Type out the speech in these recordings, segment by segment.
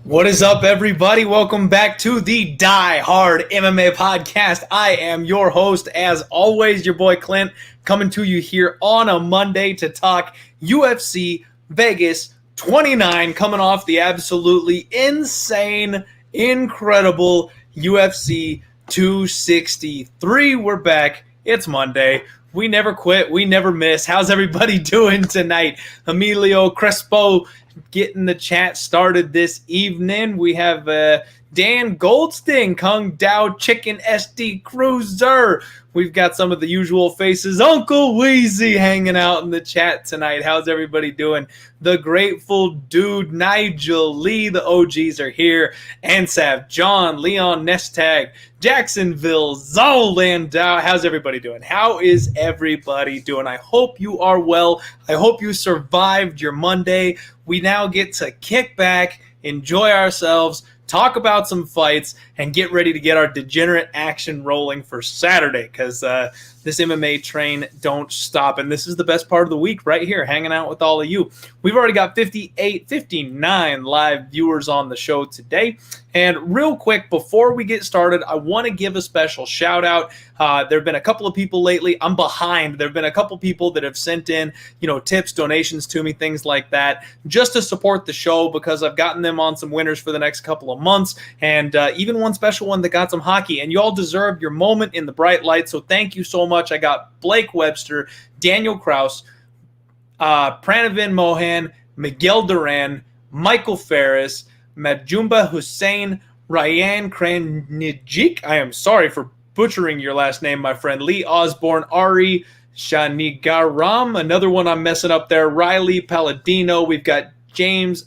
What is up, everybody? Welcome back to the Die Hard MMA podcast. I am your host, as always, your boy Clint, coming to you here on a Monday to talk UFC Vegas 29, coming off the absolutely insane, incredible UFC 263. We're back. It's Monday. We never quit. We never miss. How's everybody doing tonight? Emilio Crespo getting the chat started this evening. We have Dan Goldstein, Kung Dao Chicken SD Cruiser. We've got some of the usual faces. Uncle Weezy hanging out in the chat tonight. How's everybody doing? The Grateful Dude, Nigel Lee, the OGs are here. Ansav, John, Leon Nestag, Jacksonville, Zolandau. How's everybody doing? How is everybody doing? I hope you are well. I hope you survived your Monday. We now get to kick back, enjoy ourselves, talk about some fights, and get ready to get our degenerate action rolling for Saturday, because this MMA train don't stop. And this is the best part of the week right here, hanging out with all of you. We've already got 59 live viewers on the show today. And real quick, before we get started, I want to give a special shout out. There have been a couple of people lately. I'm behind. There have been a couple people that have sent in, tips, donations to me, things like that, just to support the show, because I've gotten them on some winners for the next couple of months, and even one special one that got some hockey. And you all deserve your moment in the bright light, so thank you so much. I got Blake Webster, Daniel Kraus, Pranavin Mohan, Miguel Duran, Michael Ferris, Majumba Hussein, Ryan Kranijik. I am sorry for butchering your last name, my friend. Lee Osborne, Ari Shanigaram, another one I'm messing up there. Riley Palladino. We've got James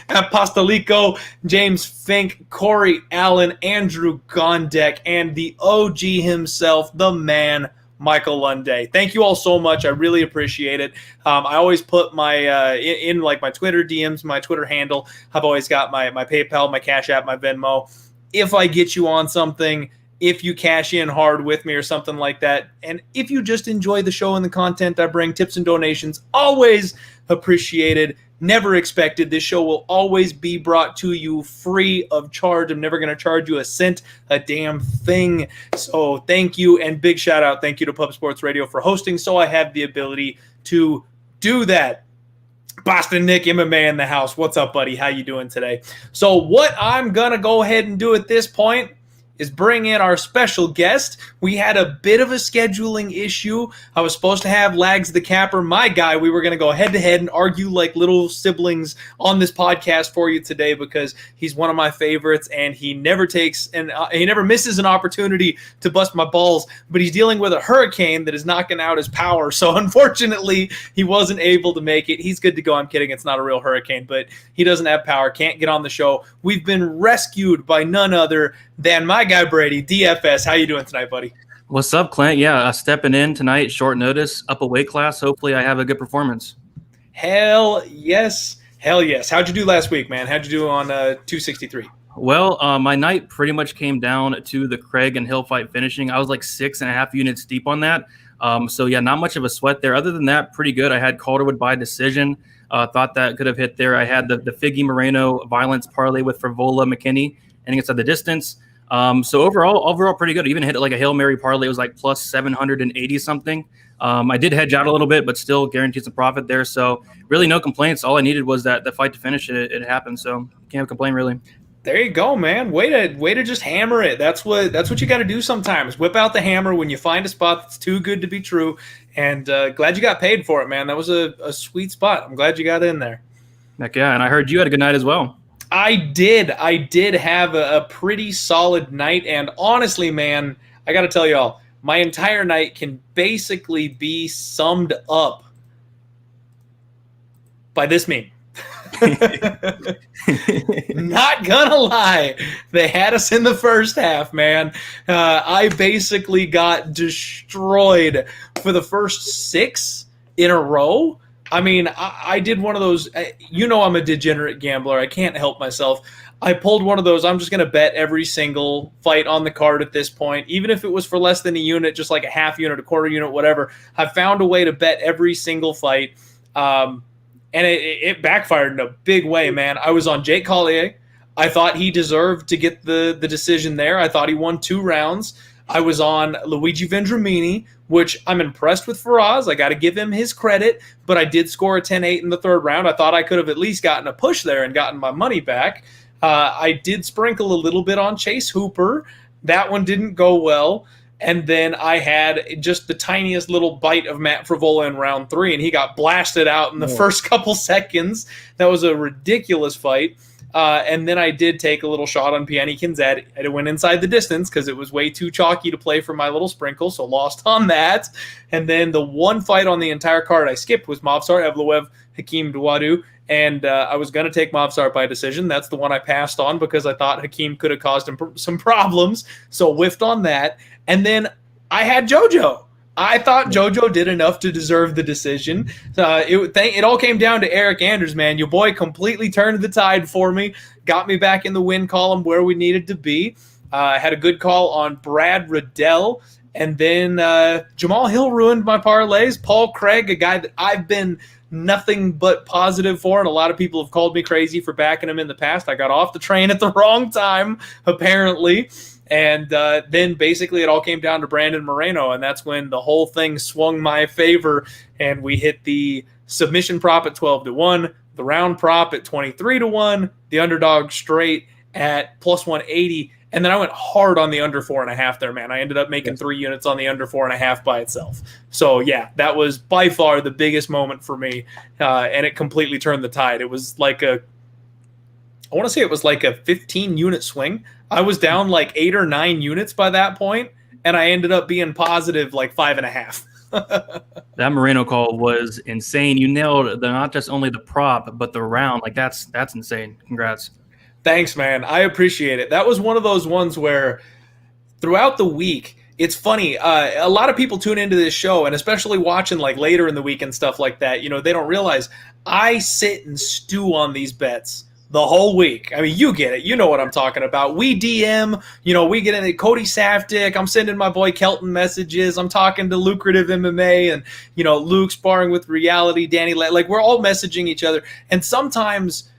Apostolico, James Fink, Corey Allen, Andrew Gondek, and the OG himself, the man, Michael Lunday. Thank you all so much. I really appreciate it. I always put my in like my Twitter DMs, my Twitter handle. I've always got my PayPal, my Cash App, my Venmo. If I get you on something, if you cash in hard with me or something like that, and if you just enjoy the show and the content I bring, tips and donations, always appreciated. Never expected. This show will always be brought to you free of charge. I'm never going to charge you a cent, a damn thing. So thank you, and big shout out. Thank you to Pub Sports Radio for hosting, so I have the ability to do that. Boston Nick MMA in the house. What's up, buddy? How you doing today? So what I'm going to go ahead and do at this point is bring in our special guest. We had a bit of a scheduling issue. I was supposed to have Lags the Capper, my guy. We were going to go head-to-head and argue like little siblings on this podcast for you today, because he's one of my favorites, and he never misses an opportunity to bust my balls, but he's dealing with a hurricane that is knocking out his power, so unfortunately he wasn't able to make it. He's good to go. I'm kidding. It's not a real hurricane, but he doesn't have power, can't get on the show. We've been rescued by none other than my guy Brady, DFS. How you doing tonight, buddy? What's up, Clint? Yeah, stepping in tonight, short notice, up a weight class. Hopefully I have a good performance. Hell yes. Hell yes. How'd you do last week, man? How'd you do on 263? Well, my night pretty much came down to the Craig and Hill fight finishing. I was like 6.5 units deep on that. So, yeah, not much of a sweat there. Other than that, pretty good. I had Calderwood by decision. Thought that could have hit there. I had the Figgy Moreno violence parlay with Frivola McKinney, and it's at the distance. So overall pretty good. I even hit it like a Hail Mary parlay. It was like plus 780 something. I did hedge out a little bit, but still guaranteed some profit there. So really no complaints. All I needed was the fight to finish it. It happened. So can't complain really. There you go, man. Way to just hammer it. That's what you got to do sometimes. Whip out the hammer when you find a spot that's too good to be true. And glad you got paid for it, man. That was a sweet spot. I'm glad you got in there. Heck yeah. And I heard you had a good night as well. I did have a pretty solid night, and honestly, man, I got to tell y'all, my entire night can basically be summed up by this meme. Not gonna lie, they had us in the first half, man. I basically got destroyed for the first 6 in a row. I mean, I did one of those, I'm a degenerate gambler. I can't help myself. I pulled one of those, I'm just going to bet every single fight on the card at this point, even if it was for less than a unit, just like a half unit, a quarter unit, whatever. I found a way to bet every single fight. and it backfired in a big way, man. I was on Jake Collier. I thought he deserved to get the decision there. I thought he won 2 rounds. I was on Luigi Vendramini, which I'm impressed with Faraz. I got to give him his credit, but I did score a 10-8 in the 3rd round. I thought I could have at least gotten a push there and gotten my money back. I did sprinkle a little bit on Chase Hooper. That one didn't go well. And then I had just the tiniest little bite of Matt Frivola in round 3, and he got blasted out in the first couple seconds. That was a ridiculous fight. And then I did take a little shot on Piani Kinzad. It went inside the distance because it was way too chalky to play for my little sprinkle, so lost on that. And then the one fight on the entire card I skipped was Movsar Evloev, Hakeem Dawodu, and I was going to take Movsar by decision. That's the one I passed on because I thought Hakeem could have caused him some problems, so whiffed on that. And then I had JoJo. I thought JoJo did enough to deserve the decision. It all came down to Eric Anders, man. Your boy completely turned the tide for me, got me back in the win column where we needed to be. I had a good call on Brad Riddell, and then Jamal Hill ruined my parlays. Paul Craig, a guy that I've been nothing but positive for, and a lot of people have called me crazy for backing him in the past. I got off the train at the wrong time, apparently. And then basically it all came down to Brandon Moreno, and that's when the whole thing swung my favor, and we hit the submission prop at 12-1, the round prop at 23-1, the underdog straight at plus 180, and then I went hard on the under 4.5 there, man. I ended up making 3 units on the under 4.5 by itself. So, yeah, that was by far the biggest moment for me, and it completely turned the tide. It was like I want to say it was like a 15-unit swing. I was down like 8 or 9 units by that point, and I ended up being positive like 5.5. That Moreno call was insane. You nailed not just only the prop, but the round. Like that's insane. Congrats. Thanks, man. I appreciate it. That was one of those ones where throughout the week, it's funny. A lot of people tune into this show, and especially watching like later in the week and stuff like that, they don't realize I sit and stew on these bets the whole week. I mean, you get it. You know what I'm talking about. We DM, we get into Cody Safdie. I'm sending my boy Kelton messages. I'm talking to Lucrative MMA and, Luke sparring with Reality, Danny. Like, we're all messaging each other. And sometimes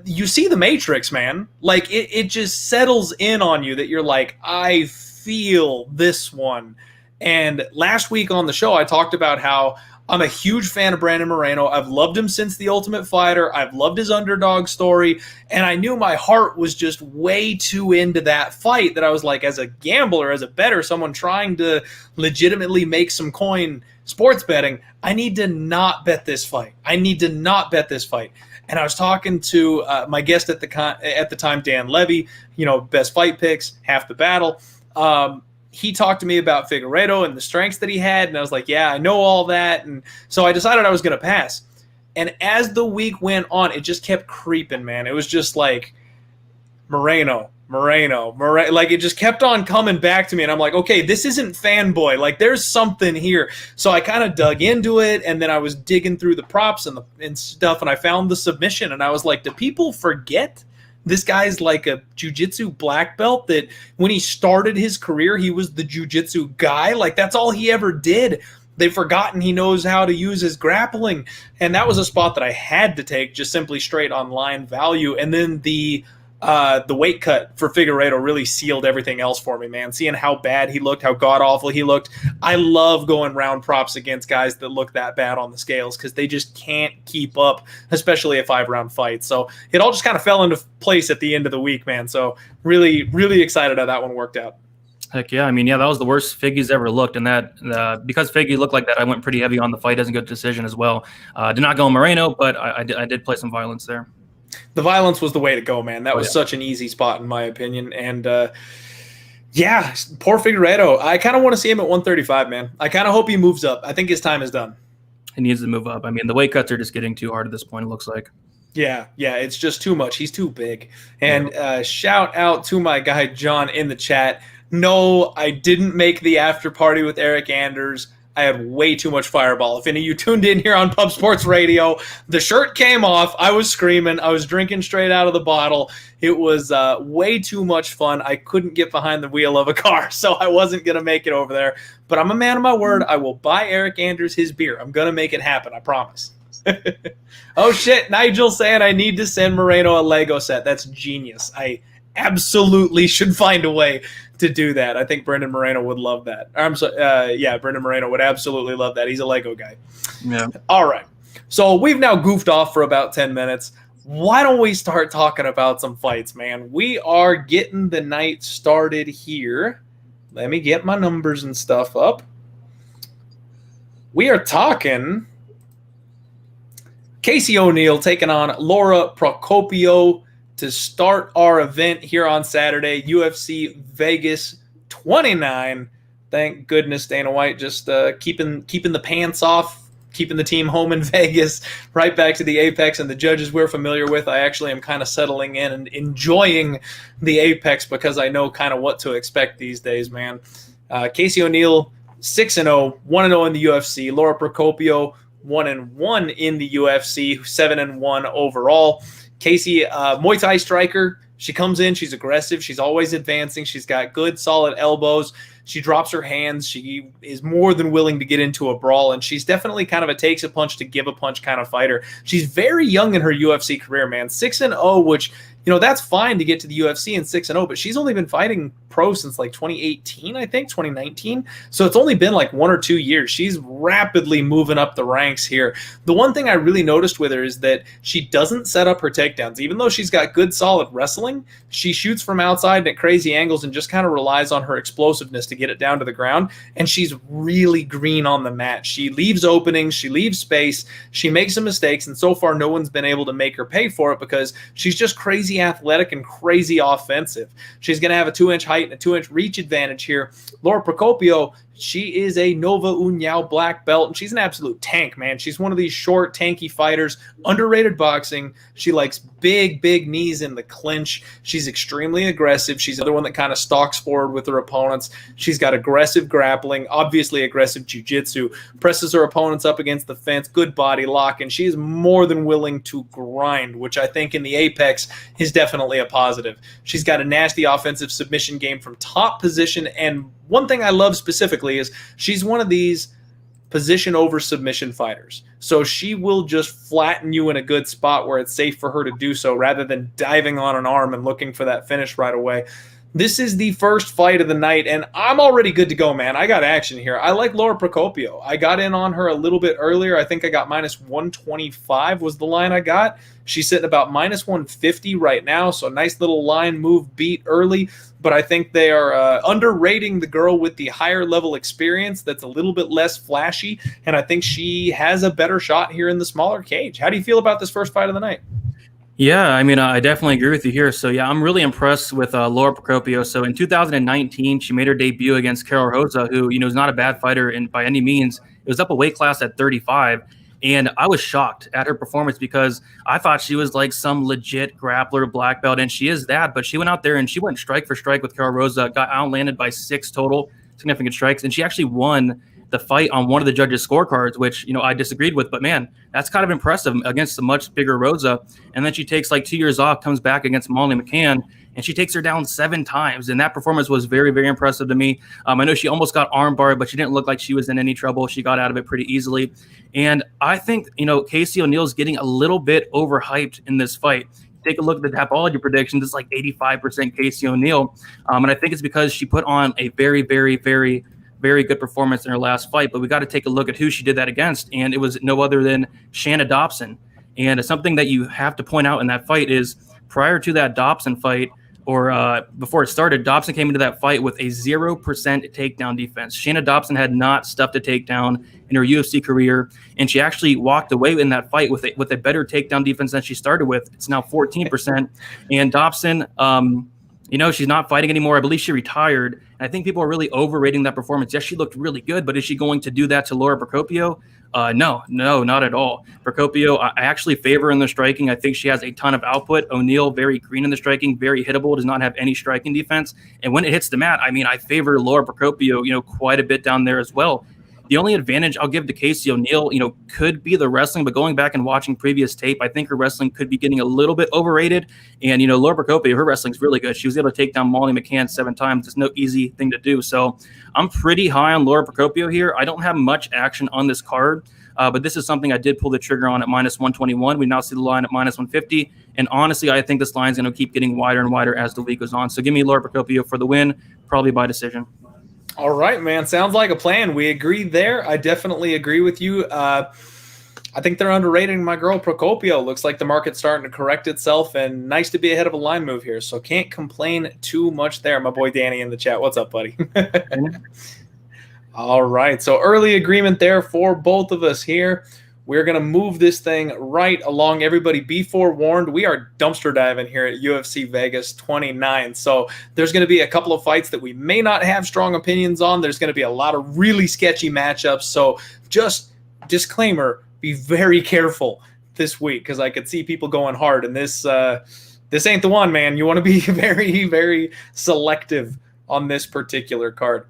you see the Matrix, man. Like, it just settles in on you that you're like, I feel this one. And last week on the show, I talked about how I'm a huge fan of Brandon Moreno. I've loved him since The Ultimate Fighter. I've loved his underdog story. And I knew my heart was just way too into that fight that I was like, as a gambler, as a bettor, someone trying to legitimately make some coin sports betting, I need to not bet this fight. And I was talking to my guest at the time, Dan Levy, Best Fight Picks, Half the Battle. He talked to me about Figueiredo and the strengths that he had, and I was like, yeah, I know all that. And so I decided I was going to pass. And as the week went on, it just kept creeping, man. It was just like Moreno. Like, it just kept on coming back to me, and I'm like, okay, this isn't fanboy. Like, there's something here. So I kind of dug into it, and then I was digging through the props and stuff, and I found the submission, and I was like, do people forget this guy's like a jiu-jitsu black belt, that when he started his career, he was the jiu-jitsu guy? Like, that's all he ever did. They've forgotten he knows how to use his grappling. And that was a spot that I had to take, just simply straight on line value. And then the weight cut for Figueiredo really sealed everything else for me, man. Seeing how bad he looked, how god-awful he looked. I love going round props against guys that look that bad on the scales because they just can't keep up, especially a 5-round fight. So it all just kind of fell into place at the end of the week, man. So really, really excited how that one worked out. Heck yeah. I mean, yeah, that was the worst Figgy's ever looked. And that because Figgy looked like that, I went pretty heavy on the fight as a good decision as well. Did not go Moreno, but I did play some violence there. The violence was the way to go, man. That was such an easy spot, in my opinion. And, poor Figueiredo. I kind of want to see him at 135, man. I kind of hope he moves up. I think his time is done. He needs to move up. I mean, the weight cuts are just getting too hard at this point, it looks like. Yeah, it's just too much. He's too big. And shout out to my guy, John, in the chat. No, I didn't make the after party with Eric Anders. I had way too much Fireball. If any of you tuned in here on Pub Sports Radio, the shirt came off. I was screaming. I was drinking straight out of the bottle. It was way too much fun. I couldn't get behind the wheel of a car, so I wasn't going to make it over there. But I'm a man of my word. I will buy Eric Anders his beer. I'm going to make it happen. I promise. Oh shit, Nigel saying I need to send Moreno a Lego set. That's genius. I absolutely should find a way to do that. I think Brendan Moreno would love that. I'm sorry, yeah, Brendan Moreno would absolutely love that. He's a Lego guy. Yeah. All right. So we've now goofed off for about 10 minutes. Why don't we start talking about some fights, man? We are getting the night started here. Let me get my numbers and stuff up. We are talking Casey O'Neill taking on Lara Procopio to start our event here on Saturday, UFC Vegas 29. Thank goodness Dana White just keeping the pants off, keeping the team home in Vegas, right back to the Apex and the judges we're familiar with. I actually am kind of settling in and enjoying the Apex because I know kind of what to expect these days, man. Casey O'Neill, 6-0, 1-0 in the UFC. Lara Procopio, 1-1 in the UFC, 7-1 overall. Casey, Muay Thai striker. She comes in, she's aggressive, she's always advancing, she's got good, solid elbows. She drops her hands. She is more than willing to get into a brawl, and she's definitely kind of a takes a punch to give a punch kind of fighter. She's very young in her UFC career, man. 6-0, which, you know, that's fine to get to the UFC in 6-0, but she's only been fighting pro since like 2018, I think, 2019. So it's only been like 1 or 2 years. She's rapidly moving up the ranks here. The one thing I really noticed with her is that she doesn't set up her takedowns. Even though she's got good, solid wrestling, she shoots from outside and at crazy angles and just kind of relies on her explosiveness to get it down to the ground. And she's really green on the mat. She leaves openings, she leaves space, she makes some mistakes, and so far no one's been able to make her pay for it because she's just crazy athletic and crazy offensive. She's going to have a 2-inch height and a 2-inch reach advantage here. Lara Procopio, she is a Nova União black belt, and she's an absolute tank, man. She's one of these short, tanky fighters, underrated boxing. She likes big knees in the clinch. She's extremely aggressive. She's the other one that kind of stalks forward with her opponents. She's got aggressive grappling, obviously aggressive jiu-jitsu, presses her opponents up against the fence, good body lock, and she is more than willing to grind, which I think in the Apex is definitely a positive. She's got a nasty offensive submission game from top position, and one thing I love specifically is she's one of these position over submission fighters. So she will just flatten you in a good spot where it's safe for her to do so rather than diving on an arm and looking for that finish right away. This is the first fight of the night, and I'm already good to go, man. I got action here. I like Lara Procopio. I got in on her a little bit earlier. I think I got -125 was the line I got. She's sitting about -150 right now, so a nice little line move beat early. But I think they are underrating the girl with the higher level experience that's a little bit less flashy, and I think she has a better shot here in the smaller cage. How do you feel about this first fight of the night? Yeah, I mean, I definitely agree with you here. So, yeah, I'm really impressed with Lara Procopio. So, in 2019, she made her debut against Erosa, who, you know, is not a bad fighter by any means. It was up a weight class at 35, and I was shocked at her performance because I thought she was like some legit grappler black belt, and she is that. But she went out there and she went strike for strike with Erosa, got outlanded by 6 total significant strikes, and she actually won the fight on one of the judges' scorecards, which, you know, I disagreed with, but man, that's kind of impressive against a much bigger Rosa. And then she takes like 2 years off, comes back against Molly McCann, and she takes her down 7 times. And that performance was very, very impressive to me. I know she almost got armbarred, but she didn't look like she was in any trouble. She got out of it pretty easily. And I think, you know, Casey O'Neill's getting a little bit overhyped in this fight. Take a look at the Tapology predictions. It's like 85% Casey O'Neill. And I think it's because she put on a very, very, very, very good performance in her last fight, but we got to take a look at who she did that against, and it was no other than Shanna Dobson. And something that you have to point out in that fight is prior to that Dobson fight, or before it started, Dobson came into that fight with a 0% takedown defense. Shanna Dobson had not stuffed a takedown in her UFC career, and she actually walked away in that fight with a better takedown defense than she started with. It's now 14%, and Dobson, you know, she's not fighting anymore. I believe she retired. And I think people are really overrating that performance. Yes, she looked really good, but is she going to do that to Lara Procopio? No, not at all. Procopio, I actually favor in the striking. I think she has a ton of output. O'Neill, very green in the striking, very hittable, does not have any striking defense. And when it hits the mat, I mean, I favor Lara Procopio, you know, quite a bit down there as well. The only advantage I'll give to Casey O'Neill, could be the wrestling, but going back and watching previous tape, I think her wrestling could be getting a little bit overrated. And, Lara Procopio, her wrestling's really good. She was able to take down Molly McCann 7 times. It's no easy thing to do. So I'm pretty high on Lara Procopio here. I don't have much action on this card, but this is something I did pull the trigger on at -121. We now see the line at -150. And honestly, I think this line is going to keep getting wider and wider as the week goes on. So give me Lara Procopio for the win, probably by decision. All right, man. Sounds like a plan. We agree there. I definitely agree with you. I think they're underrating my girl Procopio. Looks like the market's starting to correct itself, and nice to be ahead of a line move here. So can't complain too much there. My boy Danny in the chat. What's up, buddy? All right. So early agreement there for both of us here. We're going to move this thing right along. Everybody be forewarned. We are dumpster diving here at UFC Vegas 29. So there's going to be a couple of fights that we may not have strong opinions on. There's going to be a lot of really sketchy matchups. So just disclaimer, be very careful this week because I could see people going hard. And this ain't the one, man. You want to be very, very selective on this particular card.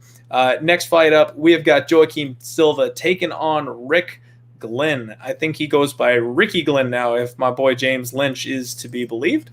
Next fight up, we have got Joaquim Silva taking on Rick Glenn. I think he goes by Ricky Glenn now, if my boy James Lynch is to be believed.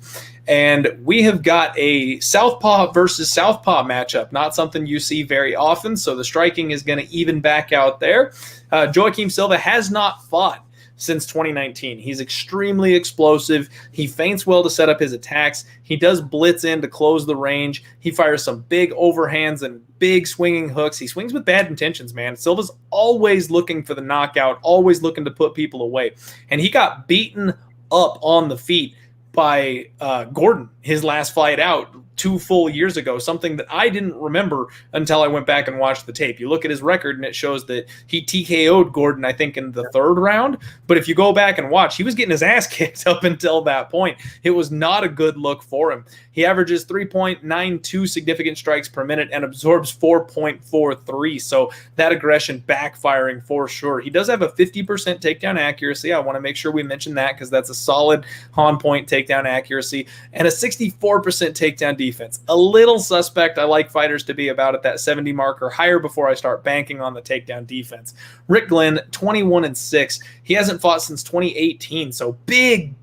And we have got a Southpaw versus Southpaw matchup, not something you see very often, so the striking is going to even back out there. Joaquim Silva has not fought since 2019. He's extremely explosive. He feints well to set up his attacks. He does blitz in to close the range. He fires some big overhands and big swinging hooks. He swings with bad intentions, man. Silva's always looking for the knockout, always looking to put people away. And he got beaten up on the feet by Gordon his last fight out 2 full years ago, something that I didn't remember until I went back and watched the tape. You look at his record and it shows that he TKO'd Gordon, I think, in the 3rd round. But if you go back and watch, he was getting his ass kicked up until that point. It was not a good look for him. He averages 3.92 significant strikes per minute and absorbs 4.43. So that aggression backfiring for sure. He does have a 50% takedown accuracy. I want to make sure we mention that because that's a solid on-point takedown accuracy and a 64% takedown defense. A little suspect. I like fighters to be about at that 70 mark or higher before I start banking on the takedown defense. Rick Glenn, 21-6. He hasn't fought since 2018, so big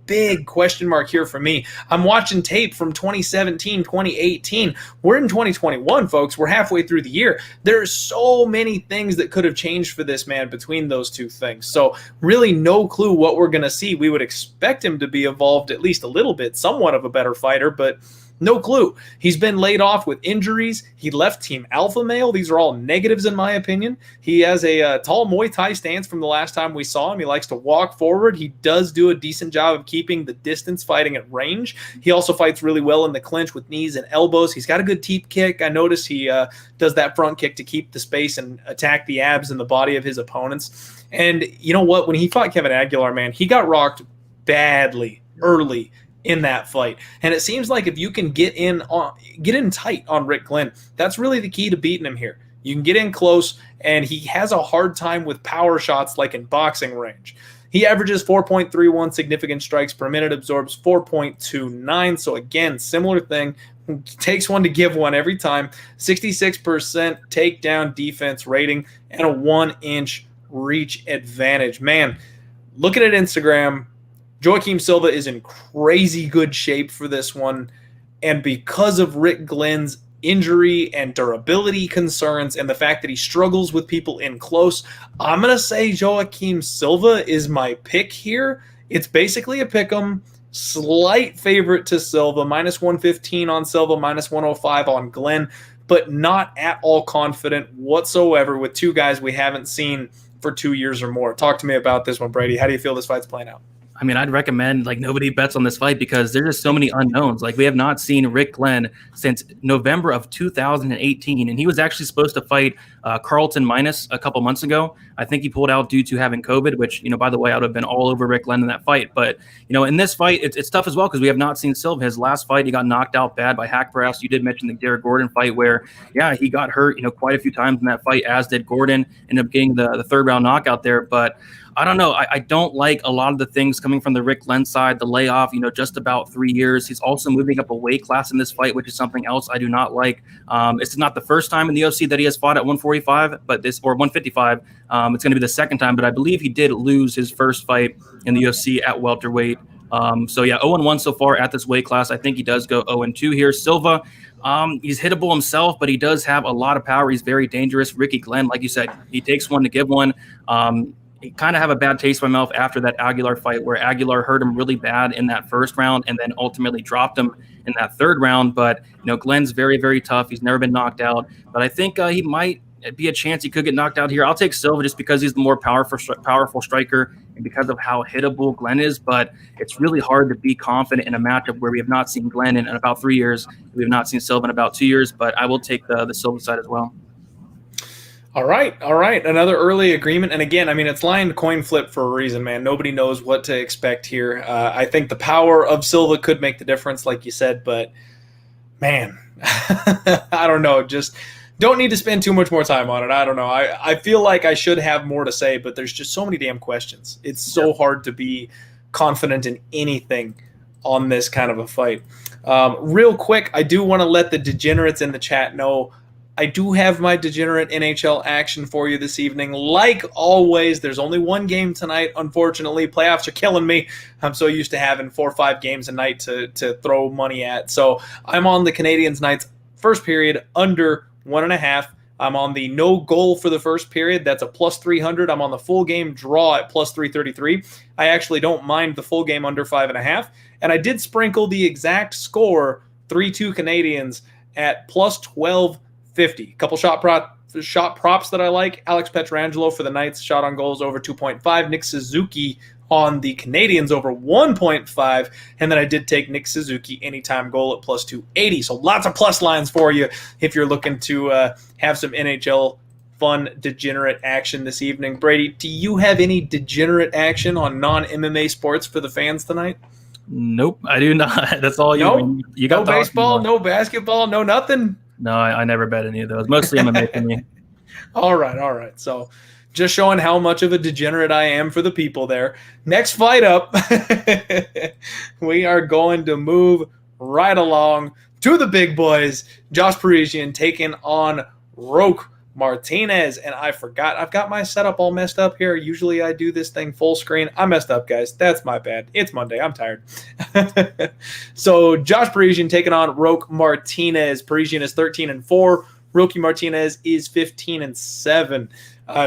question mark here for me. I'm watching tape from 2017, 2018. We're in 2021, folks. We're halfway through the year. There's so many things that could have changed for this man between those two things. So really no clue what we're going to see. We would expect him to be evolved at least a little bit, somewhat of a better fighter, but no clue. He's been laid off with injuries. He left Team Alpha Male. These are all negatives in my opinion. He has a tall Muay Thai stance from the last time we saw him. He likes to walk forward. He does do a decent job of keeping the distance fighting at range. He also fights really well in the clinch with knees and elbows. He's got a good teep kick. I noticed he does that front kick to keep the space and attack the abs and the body of his opponents. And you know what? When he fought Kevin Aguilar, man, he got rocked badly early in that fight. And it seems like if you can get in tight on Rick Glenn, that's really the key to beating him here. You can get in close, and he has a hard time with power shots like in boxing range. He averages 4.31 significant strikes per minute, absorbs 4.29. So again, similar thing. Takes one to give one every time. 66% takedown defense rating and a 1-inch reach advantage. Man, looking at Instagram, Joaquim Silva is in crazy good shape for this one, and because of Rick Glenn's injury and durability concerns and the fact that he struggles with people in close, I'm going to say Joaquim Silva is my pick here. It's basically a pick'em, slight favorite to Silva, -115 on Silva, -105 on Glenn, but not at all confident whatsoever with two guys we haven't seen for 2 years or more. Talk to me about this one, Brady. How do you feel this fight's playing out? I mean, I'd recommend nobody bets on this fight because there's just so many unknowns. We have not seen Rick Glenn since November of 2018, and he was actually supposed to fight Carlton Minus a couple months ago. I think he pulled out due to having COVID, which, by the way, I would have been all over Rick Glenn in that fight. But, in this fight, it's tough as well because we have not seen Silva. His last fight, he got knocked out bad by hack press. You did mention the Derek Gordon fight where, he got hurt, quite a few times in that fight, as did Gordon. Ended up getting the 3rd round knockout there. But I don't know. I don't like a lot of the things coming from the Rick Glenn side. The layoff, just about 3 years. He's also moving up a weight class in this fight, which is something else I do not like. It's not the first time in the UFC that he has fought at 145. 145, or 155. It's going to be the second time, but I believe he did lose his first fight in the UFC at welterweight. So yeah, 0-1 so far at this weight class. I think he does go 0-2 here. Silva, he's hittable himself, but he does have a lot of power. He's very dangerous. Ricky Glenn, like you said, he takes one to give one. He kind of have a bad taste in my mouth after that Aguilar fight, where Aguilar hurt him really bad in that first round and then ultimately dropped him in that third round. But, Glenn's very, very tough. He's never been knocked out. But I think he might be a chance he could get knocked out here. I'll take Silva just because he's the more powerful striker and because of how hittable Glenn is. But it's really hard to be confident in a matchup where we have not seen Glenn in about 3 years. We have not seen Silva in about 2 years. But I will take the Silva side as well. All right. Another early agreement. And again, it's line coin flip for a reason, man. Nobody knows what to expect here. I think the power of Silva could make the difference, like you said. But, man, I don't know. Just don't need to spend too much more time on it. I don't know. I feel like I should have more to say, but there's just so many damn questions. It's so hard to be confident in anything on this kind of a fight. Real quick, I do want to let the degenerates in the chat know I do have my degenerate NHL action for you this evening. Like always, there's only one game tonight, unfortunately. Playoffs are killing me. I'm so used to having 4 or 5 games a night to throw money at. So I'm on the Canadiens Knights first period under 1.5. I'm on the no goal for the first period. That's a plus 300. I'm on the full game draw at plus 333. I actually don't mind the full game under 5.5. And I did sprinkle the exact score, 3-2 Canadiens, at plus 1250. A couple shot props that I like. Alex Pietrangelo for the Knights, shot on goals over 2.5. Nick Suzuki on the Canadiens over 1.5. And then I did take Nick Suzuki anytime goal at plus 280. So lots of plus lines for you if you're looking to have some NHL fun degenerate action this evening. Brady, do you have any degenerate action on non-MMA sports for the fans tonight? Nope, I do not. That's all you. You got no baseball, no basketball, no nothing. No, I never bet any of those. Mostly MMA for me. All right. So just showing how much of a degenerate I am for the people there. Next fight up, we are going to move right along to the big boys. Josh Parisian taking on Roque Martinez. And I forgot, I've got my setup all messed up here. Usually I do this thing full screen. I messed up, guys. That's my bad. It's Monday. I'm tired. So Josh Parisian taking on Roque Martinez. Parisian is 13-4. Roque Martinez is 15-7.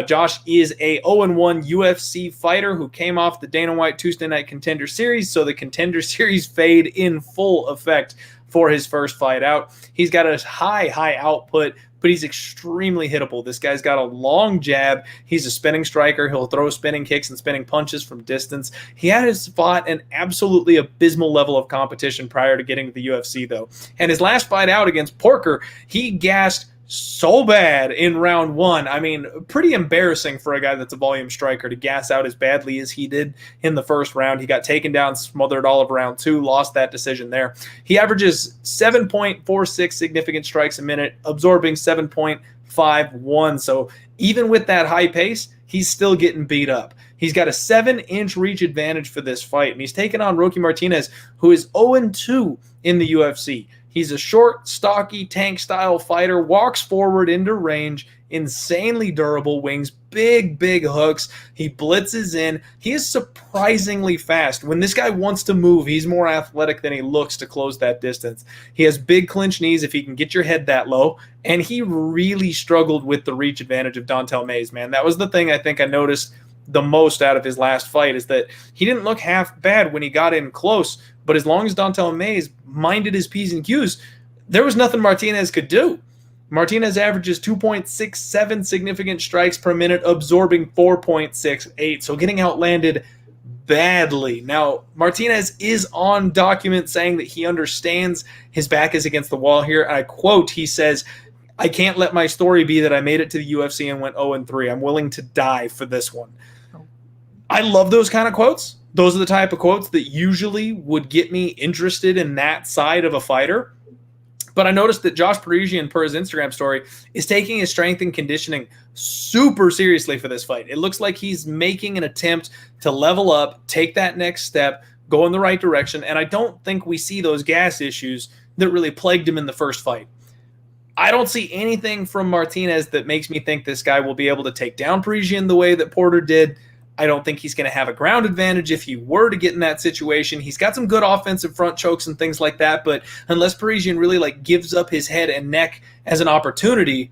Josh is a 0-1 UFC fighter who came off the Dana White Tuesday Night Contender Series. So the Contender Series fade in full effect for his first fight out. He's got a high output, but he's extremely hittable. This guy's got a long jab. He's a spinning striker. He'll throw spinning kicks and spinning punches from distance. He has fought an absolutely abysmal level of competition prior to getting to the UFC, though. And his last fight out against Porker, he gassed so bad in round 1. Pretty embarrassing for a guy that's a volume striker to gas out as badly as he did in the first round. He got taken down, smothered all of round 2, lost that decision there. He averages 7.46 significant strikes a minute, absorbing 7.51. So even with that high pace, he's still getting beat up. He's got a 7-inch reach advantage for this fight, and he's taken on Roque Martinez, who is 0-2 in the UFC. He's a short, stocky, tank-style fighter, walks forward into range, insanely durable, wings big hooks. He blitzes in. He is surprisingly fast. When this guy wants to move, he's more athletic than he looks to close that distance. He has big clinch knees if he can get your head that low, and he really struggled with the reach advantage of Dontel Mays, man. That was the thing I think I noticed the most out of his last fight, is that he didn't look half bad when he got in close, but as long as Dontel Mays minded his P's and Q's, there was nothing Martinez could do. Martinez averages 2.67 significant strikes per minute, absorbing 4.68, so getting outlanded badly. Now, Martinez is on document saying that he understands his back is against the wall here. I quote, he says, "I can't let my story be that I made it to the UFC and went 0-3. I'm willing to die for this one." I love those kind of quotes. Those are the type of quotes that usually would get me interested in that side of a fighter. But I noticed that Josh Parisian, per his Instagram story, is taking his strength and conditioning super seriously for this fight. It looks like he's making an attempt to level up, take that next step, go in the right direction. And I don't think we see those gas issues that really plagued him in the first fight. I don't see anything from Martinez that makes me think this guy will be able to take down Parisian the way that Porter did. I don't think he's going to have a ground advantage if he were to get in that situation. He's got some good offensive front chokes and things like that, but unless Parisian really like gives up his head and neck as an opportunity,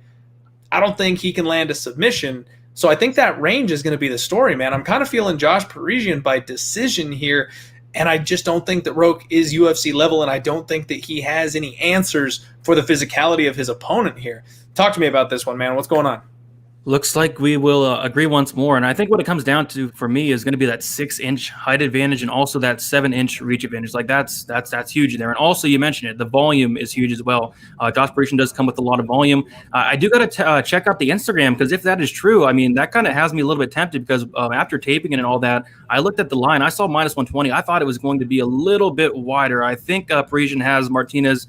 I don't think he can land a submission. So I think that range is going to be the story, man. I'm kind of feeling Josh Parisian by decision here, and I just don't think that Roque is UFC level, and I don't think that he has any answers for the physicality of his opponent here. Talk to me about this one, man. What's going on? Looks like we will agree once more. And I think what it comes down to for me is going to be that 6-inch height advantage and also that 7-inch reach advantage. Like that's huge there. And also you mentioned it, the volume is huge as well. Josh Parisian does come with a lot of volume. I do got to check out the Instagram, because if that is true, I mean, that kind of has me a little bit tempted, because after taping it and all that, I looked at the line. I saw -120. I thought it was going to be a little bit wider. I think Parisian has Martinez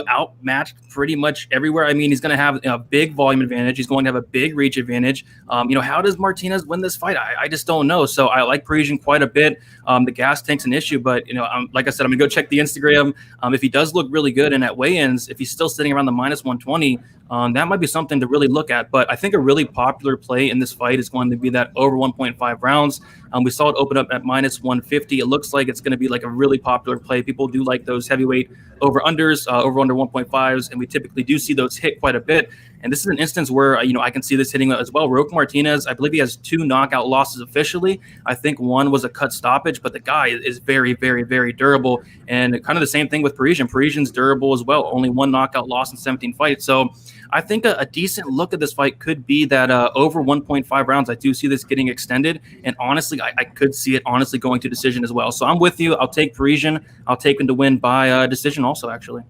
outmatched pretty much everywhere. I mean, he's going to have a big volume advantage. He's going to have a big reach advantage. How does Martinez win this fight? I just don't know. So I like Parisian quite a bit. The gas tank's an issue, but, like I said, I'm going to go check the Instagram. If he does look really good and at weigh-ins, if he's still sitting around the -120, that might be something to really look at. But I think a really popular play in this fight is going to be that over 1.5 rounds. We saw it open up at -150. It looks like it's going to be like a really popular play. People do like those heavyweight over-unders, over-under 1.5s, and we typically do see those hit quite a bit. And this is an instance where, I can see this hitting as well. Roque Martinez, I believe he has 2 knockout losses officially. I think one was a cut stoppage, but the guy is very, very, very durable. And kind of the same thing with Parisian. Parisian's durable as well. Only 1 knockout loss in 17 fights. So I think a decent look at this fight could be that over 1.5 rounds. I do see this getting extended. And honestly, I could see it honestly going to decision as well. So I'm with you. I'll take Parisian. I'll take him to win by decision also, actually.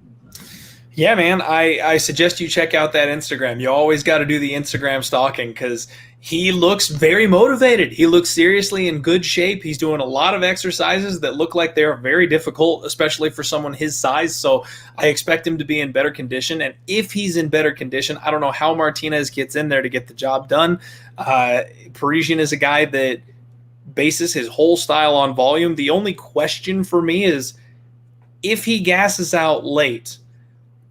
Yeah, man, I suggest you check out that Instagram. You always got to do the Instagram stalking, because he looks very motivated. He looks seriously in good shape. He's doing a lot of exercises that look like they're very difficult, especially for someone his size. So I expect him to be in better condition. And if he's in better condition, I don't know how Martinez gets in there to get the job done. Parisian is a guy that bases his whole style on volume. The only question for me is if he gasses out late.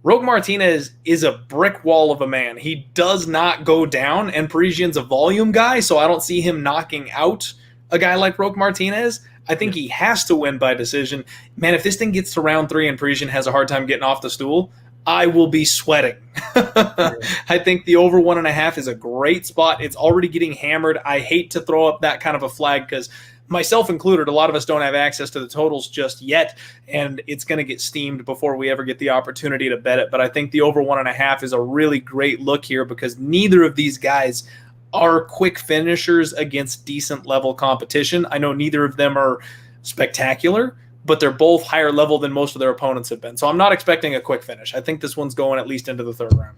Roque Martinez is a brick wall of a man. He does not go down, and Parisian's a volume guy, so I don't see him knocking out a guy like Roque Martinez. I think he has to win by decision. Man, if this thing gets to round 3 and Parisian has a hard time getting off the stool, I will be sweating. I think the over 1.5 is a great spot. It's already getting hammered. I hate to throw up that kind of a flag, because myself included, a lot of us don't have access to the totals just yet, and it's going to get steamed before we ever get the opportunity to bet it. But I think the over 1.5 is a really great look here, because neither of these guys are quick finishers against decent level competition. I know neither of them are spectacular, but they're both higher level than most of their opponents have been. So I'm not expecting a quick finish. I think this one's going at least into the 3rd round.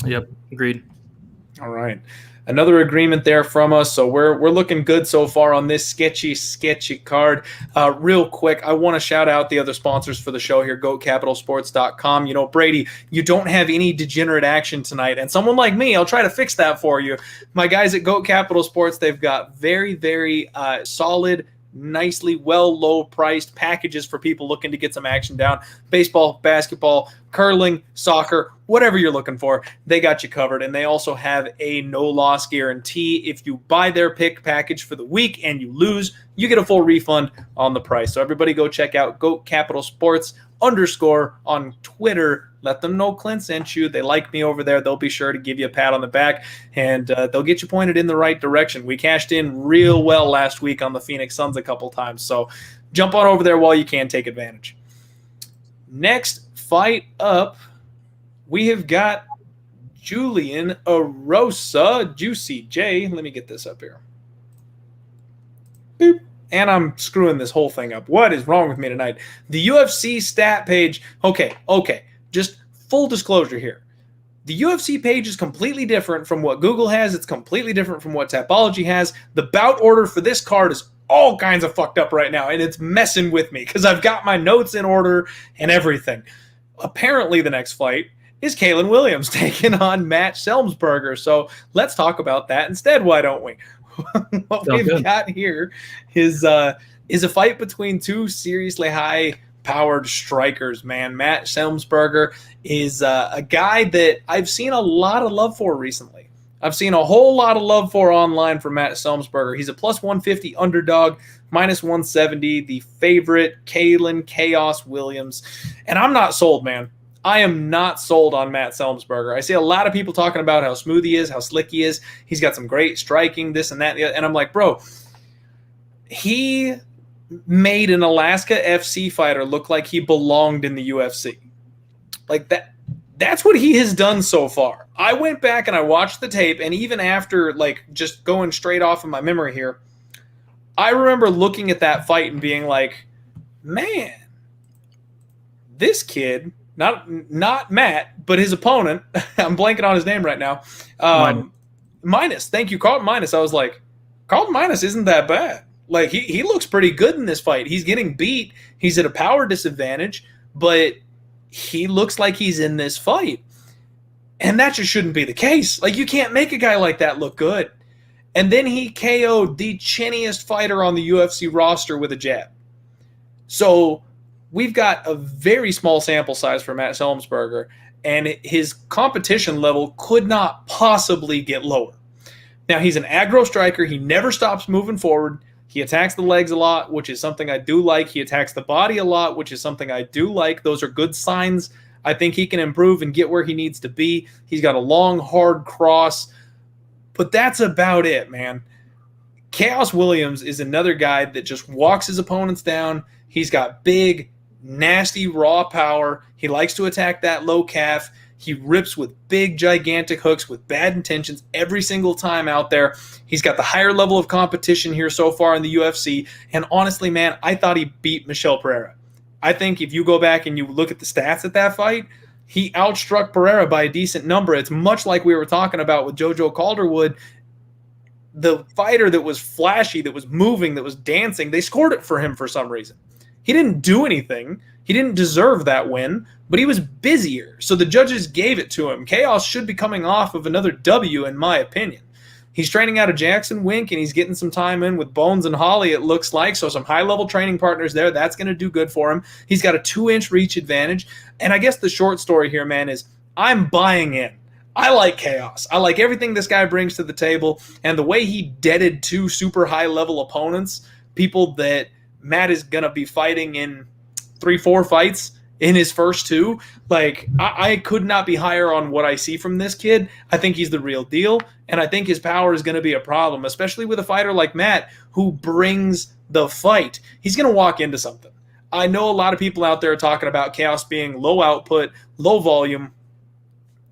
Yep, agreed. All right. Another agreement there from us. So we're looking good so far on this sketchy card. Real quick, I want to shout out the other sponsors for the show here, GoatCapitalSports.com. Brady, you don't have any degenerate action tonight. And someone like me, I'll try to fix that for you. My guys at Goat Capital Sports, they've got very, very solid, nicely low-priced packages for people looking to get some action down. Baseball, basketball, curling, soccer, whatever you're looking for, they got you covered. And they also have a no-loss guarantee. If you buy their pick package for the week and you lose, you get a full refund on the price. So everybody go check out Goat Capital Sports _ on Twitter. Let them know Clint sent you. They like me over there. They'll be sure to give you a pat on the back, and they'll get you pointed in the right direction. We cashed in real well last week on the Phoenix Suns a couple times, so jump on over there while you can. Take advantage. Next fight up, we have got Julian Erosa, Juicy J. Let me get this up here. Boop. And I'm screwing this whole thing up. What is wrong with me tonight? The UFC stat page. Okay. Just full disclosure here. The UFC page is completely different from what Google has. It's completely different from what Tapology has. The bout order for this card is all kinds of fucked up right now, and it's messing with me because I've got my notes in order and everything. Apparently, the next fight is Kalen Williams taking on Matt Semelsberger. So let's talk about that instead. Why don't we? What we've got here is a fight between 2 seriously high powered strikers, man. Matt Semelsberger is a guy that I've seen a lot of love for recently. I've seen a whole lot of love for online for Matt Semelsberger. He's a plus 150 underdog, minus 170, the favorite, Khaos Williams. And I'm not sold, man. I am not sold on Matt Semelsberger. I see a lot of people talking about how smooth he is, how slick he is. He's got some great striking, this and that. And I'm like, bro, he made an Alaska FC fighter look like he belonged in the UFC. Like that's what he has done so far. I went back and I watched the tape, and even after like just going straight off of my memory here, I remember looking at that fight and being like, man, this kid, not Matt, but his opponent, I'm blanking on his name right now. Minus. Thank you, Carlton Minus. I was like, Carlton Minus isn't that bad. Like, he looks pretty good in this fight. He's getting beat. He's at a power disadvantage, but he looks like he's in this fight. And that just shouldn't be the case. Like, you can't make a guy like that look good. And then he KO'd the chinniest fighter on the UFC roster with a jab. So we've got a very small sample size for Matt Semelsberger, and his competition level could not possibly get lower. Now, he's an aggro striker. He never stops moving forward. He attacks the legs a lot, which is something I do like. He attacks the body a lot, which is something I do like. Those are good signs. I think he can improve and get where he needs to be. He's got a long, hard cross. But that's about it, man. Khaos Williams is another guy that just walks his opponents down. He's got big, nasty, raw power. He likes to attack that low calf. He rips with big, gigantic hooks with bad intentions every single time out there. He's got the higher level of competition here so far in the UFC. And honestly, man, I thought he beat Michel Pereira. I think if you go back and you look at the stats at that fight, he outstruck Pereira by a decent number. It's much like we were talking about with Jojo Calderwood. The fighter that was flashy, that was moving, that was dancing, they scored it for him for some reason. He didn't do anything. He didn't deserve that win, but he was busier. So the judges gave it to him. Khaos should be coming off of another W, in my opinion. He's training out of Jackson Wink, and he's getting some time in with Bones and Holly, it looks like. So some high-level training partners there. That's going to do good for him. He's got a 2-inch reach advantage. And I guess the short story here, man, is I'm buying in. I like Khaos. I like everything this guy brings to the table. And the way he deaded 2 super high-level opponents, people that Matt is going to be fighting in 3-4 fights in his first 2. Like, I could not be higher on what I see from this kid. I think he's the real deal, and I think his power is going to be a problem, especially with a fighter like Matt who brings the fight. He's going to walk into something. I know a lot of people out there are talking about Khaos being low output, low volume.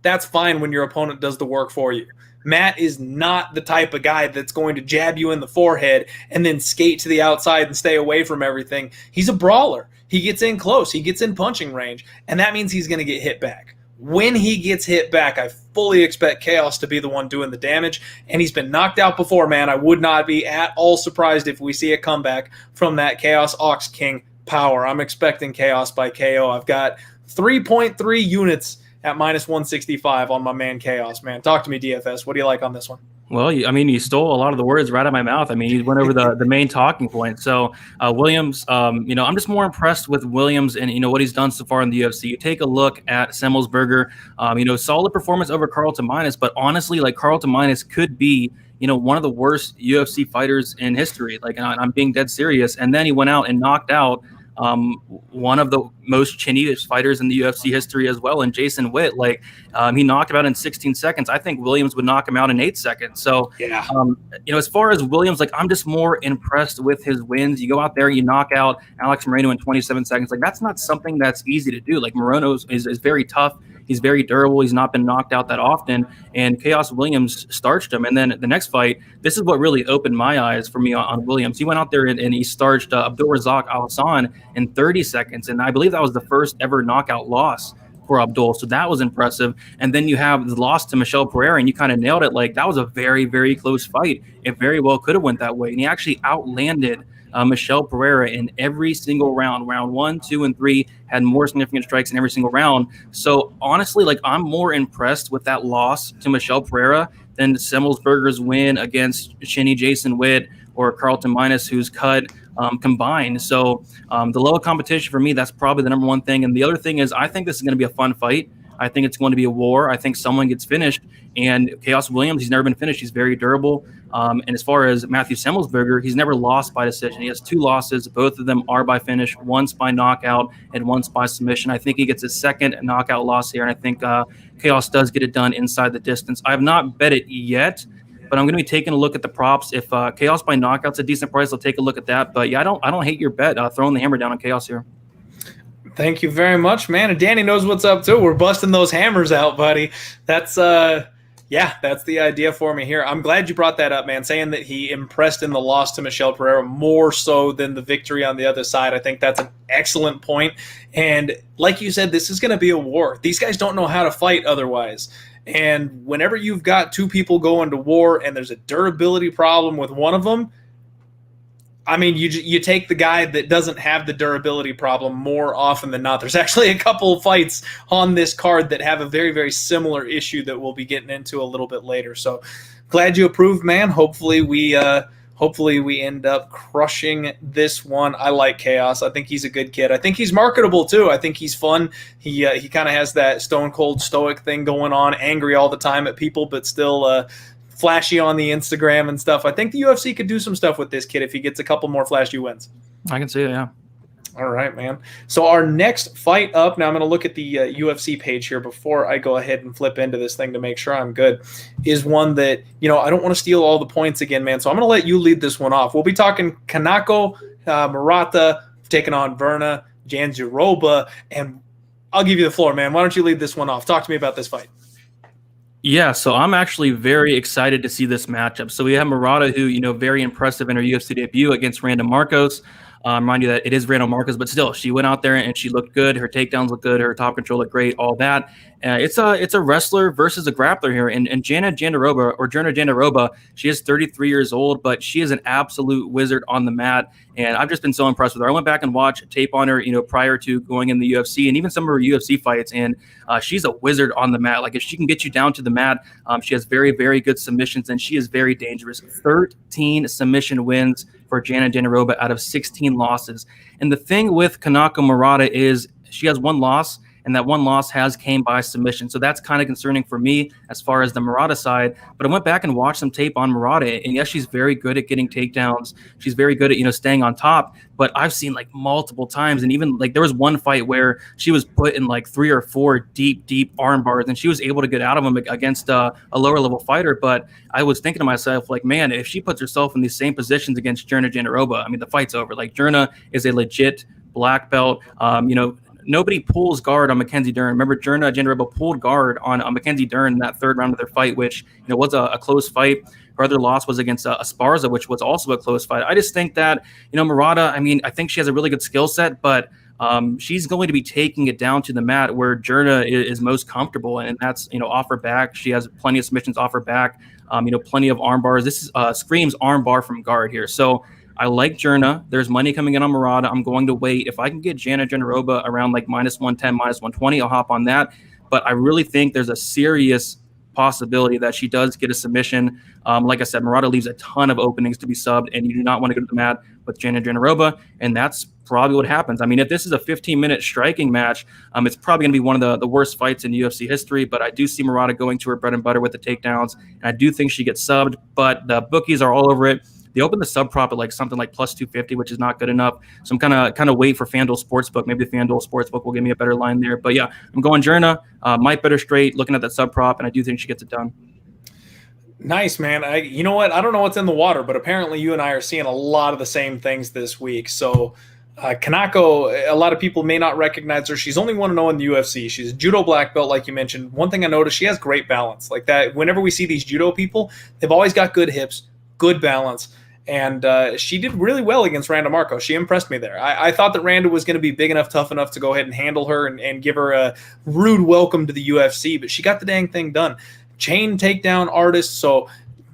That's fine when your opponent does the work for you. Matt is not the type of guy that's going to jab you in the forehead and then skate to the outside and stay away from everything. He's a brawler. He gets in close. He gets in punching range, and that means he's going to get hit back. When he gets hit back, I fully expect Khaos to be the one doing the damage, and he's been knocked out before, man. I would not be at all surprised if we see a comeback from that Khaos Ox King power. I'm expecting Khaos by KO. I've got 3.3 units at minus 165 on my man Khaos, man. Talk to me, DFS. What do you like on this one? Well, you stole a lot of the words right out of my mouth. I mean, you went over the main talking point. So Williams, I'm just more impressed with Williams and, what he's done so far in the UFC. You take a look at Semelsberger, solid performance over Carlton Minus, but honestly, like Carlton Minus could be, one of the worst UFC fighters in history. Like, and I'm being dead serious. And then he went out and knocked out one of the most chinniest fighters in the UFC history as well, and Jason Witt. He knocked him out in 16 seconds. I think Williams would knock him out in 8 seconds. So, yeah. As far as Williams, I'm just more impressed with his wins. You go out there, you knock out Alex Moreno in 27 seconds. That's not something that's easy to do. Moreno is very tough. He's very durable. He's not been knocked out that often. And Khaos Williams starched him. And then the next fight, this is what really opened my eyes for me on Williams. He went out there and he starched Abdulrazak Al Hassan in 30 seconds. And I believe that was the first ever knockout loss for Abdul. So that was impressive. And then you have the loss to Michel Pereira, and you kind of nailed it. That was a very, very close fight. It very well could have went that way. And he actually outlanded Michel Pereira in every single round. Round 1, 2, and 3 had more significant strikes in every single round. So honestly, I'm more impressed with that loss to Michel Pereira than Semelsberger's win against Chinny Jason Witt or Carlton Minus, who's cut combined. So the level of competition for me, that's probably the number one thing. And the other thing is, I think this is going to be a fun fight. I think it's going to be a war. I think someone gets finished. And Khaos Williams, he's never been finished. He's very durable. And as far as Matthew Semelsberger, he's never lost by decision. He has 2 losses. Both of them are by finish. One's by knockout and one's by submission. I think he gets his second knockout loss here. And I think Khaos does get it done inside the distance. I have not bet it yet, but I'm going to be taking a look at the props. If Khaos by knockout's a decent price, I'll take a look at that. But yeah, I don't hate your bet throwing the hammer down on Khaos here. Thank you very much, man. And Danny knows what's up too. We're busting those hammers out, buddy. That's that's the idea for me here. I'm glad you brought that up, man, saying that he impressed in the loss to Michel Pereira more so than the victory on the other side. I think that's an excellent point. And like you said, this is going to be a war. These guys don't know how to fight otherwise. And whenever you've got 2 people going to war and there's a durability problem with one of them, I mean, you take the guy that doesn't have the durability problem more often than not. There's actually a couple of fights on this card that have a very, very similar issue that we'll be getting into a little bit later. So glad you approved, man. Hopefully we end up crushing this one. I like Khaos. I think he's a good kid. I think he's marketable too. I think he's fun. He kind of has that stone cold stoic thing going on, angry all the time at people, but still flashy on the Instagram and stuff. I think the UFC could do some stuff with this kid if he gets a couple more flashy wins. I can see it, yeah. All right, man. So our next fight up, now I'm going to look at the UFC page here before I go ahead and flip into this thing to make sure I'm good, is one that, I don't want to steal all the points again, man. So I'm going to let you lead this one off. We'll be talking Kanako, Murata, taking on Virna, Janiroba, and I'll give you the floor, man. Why don't you lead this one off? Talk to me about this fight. Yeah, so I'm actually very excited to see this matchup. So we have Murata, who, very impressive in her UFC debut against Randa Marcos. Remind you that it is Randa Marcos, but still, she went out there and she looked good. Her takedowns look good. Her top control looked great. All that. It's a wrestler versus a grappler here. And Janiroba, she is 33 years old, but she is an absolute wizard on the mat. And I've just been so impressed with her. I went back and watched tape on her, prior to going in the UFC and even some of her UFC fights. And she's a wizard on the mat. Like, if she can get you down to the mat, she has very, very good submissions, and she is very dangerous. 13 submission wins for Janiroba out of 16 losses. And the thing with Kanako Murata is she has 1 loss, and that 1 loss came by submission. So that's kind of concerning for me as far as the Murata side. But I went back and watched some tape on Murata, and yes, she's very good at getting takedowns. She's very good at, staying on top. But I've seen multiple times, and even there was one fight where she was put in 3 or 4 deep arm bars, and she was able to get out of them against a lower level fighter. But I was thinking to myself, man, if she puts herself in these same positions against Janiroba, I mean, the fight's over. Jurna is a legit black belt. Nobody pulls guard on Mackenzie Dern. Remember, Janiroba pulled guard on Mackenzie Dern in that 3rd round of their fight, which was a close fight. Her other loss was against Esparza, which was also a close fight. I just think that, Murata, I think she has a really good skill set, but she's going to be taking it down to the mat where Virna is most comfortable, and that's, off her back. She has plenty of submissions off her back, plenty of arm bars. This is screams arm bar from guard here. So I like Virna. There's money coming in on Murata. I'm going to wait. If I can get Janiroba around -110, -120, I'll hop on that. But I really think there's a serious possibility that she does get a submission. Like I said, Murata leaves a ton of openings to be subbed, and you do not want to go to the mat with Janiroba, and that's probably what happens. I mean, if this is a 15-minute striking match, it's probably going to be one of the worst fights in UFC history, but I do see Murata going to her bread and butter with the takedowns, and I do think she gets subbed, but the bookies are all over it. They opened the sub prop at something like +250, which is not good enough. So I'm kind of wait for FanDuel Sportsbook. Maybe the FanDuel Sportsbook will give me a better line there. But yeah, I'm going Virna, might bet her straight, looking at that sub prop, and I do think she gets it done. Nice, man. You know what? I don't know what's in the water, but apparently you and I are seeing a lot of the same things this week. So Kanako, a lot of people may not recognize her. She's only 1-0 in the UFC. She's a judo black belt, like you mentioned. One thing I noticed, she has great balance. Like that, whenever we see these judo people, they've always got good hips, good balance. And she did really well against Randa Marcos. She impressed me there. I thought that Randa was going to be big enough, tough enough to go ahead and handle her and give her a rude welcome to the UFC, but she got the dang thing done. Chain takedown artist, so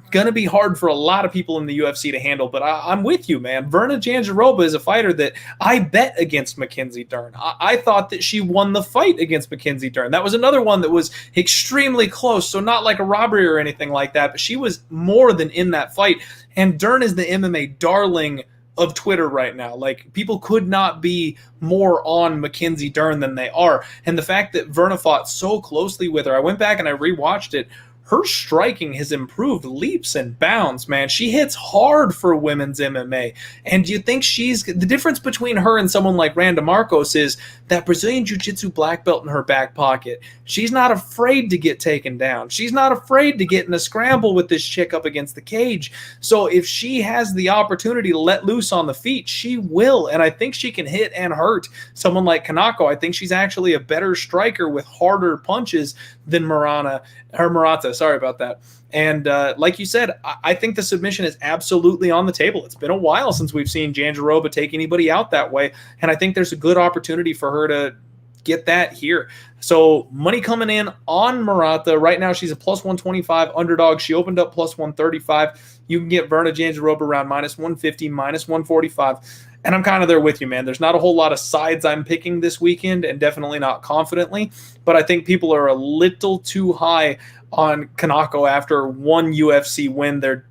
going to be hard for a lot of people in the UFC to handle. But I'm with you, man. Virna Janiroba is a fighter that I bet against Mackenzie Dern. I thought that she won the fight against Mackenzie Dern. That was another one that was extremely close, so not like a robbery or anything like that, but she was more than in that fight. And Dern is the MMA darling of Twitter right now. Like, people could not be more on Mackenzie Dern than they are. And the fact that Virna fought so closely with her, I went back and I rewatched it. Her striking has improved leaps and bounds, man. She hits hard for women's MMA. And do you think the difference between her and someone like Randa Marcos is that Brazilian Jiu-Jitsu black belt in her back pocket. She's not afraid to get taken down. She's not afraid to get in a scramble with this chick up against the cage. So if she has the opportunity to let loose on the feet, she will. And I think she can hit and hurt someone like Kanako. I think she's actually a better striker with harder punches than Murata. Sorry about that. And like you said, I think the submission is absolutely on the table. It's been a while since we've seen Janiroba take anybody out that way, and I think there's a good opportunity for her to get that here. So money coming in on Murata. Right now she's a plus 125 underdog. She opened up plus 135. You can get Virna Janiroba around minus 150, minus 145. And I'm kind of there with you, man. There's not a whole lot of sides I'm picking this weekend, and definitely not confidently. But I think people are a little too high on Kanako after one UFC win. They're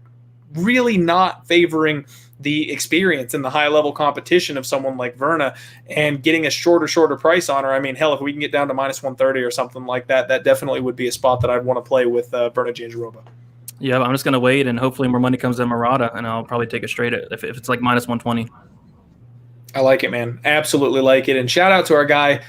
really not favoring the experience and the high-level competition of someone like Virna, and getting a shorter price on her. I mean, hell, if we can get down to minus 130 or something like that, that definitely would be a spot that I'd want to play with Virna Janiroba. Yeah, I'm just going to wait, and hopefully more money comes in Murata, and I'll probably take it straight if it's like minus 120. I like it, man. Absolutely like it. And shout out to our guy,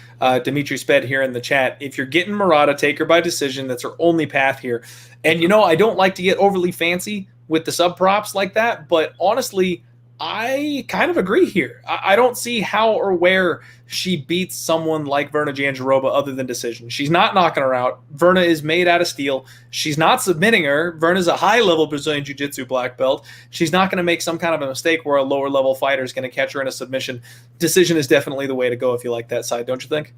Dimitri Sped, here in the chat. If you're getting Murata, take her by decision. That's her only path here. And, I don't like to get overly fancy with the sub props like that, but honestly, I kind of agree here. I don't see how or where she beats someone like Virna Janiroba other than decision. She's not knocking her out. Virna is made out of steel. She's not submitting her. Virna's a high-level Brazilian Jiu-Jitsu black belt. She's not going to make some kind of a mistake where a lower-level fighter is going to catch her in a submission. Decision is definitely the way to go if you like that side, don't you think?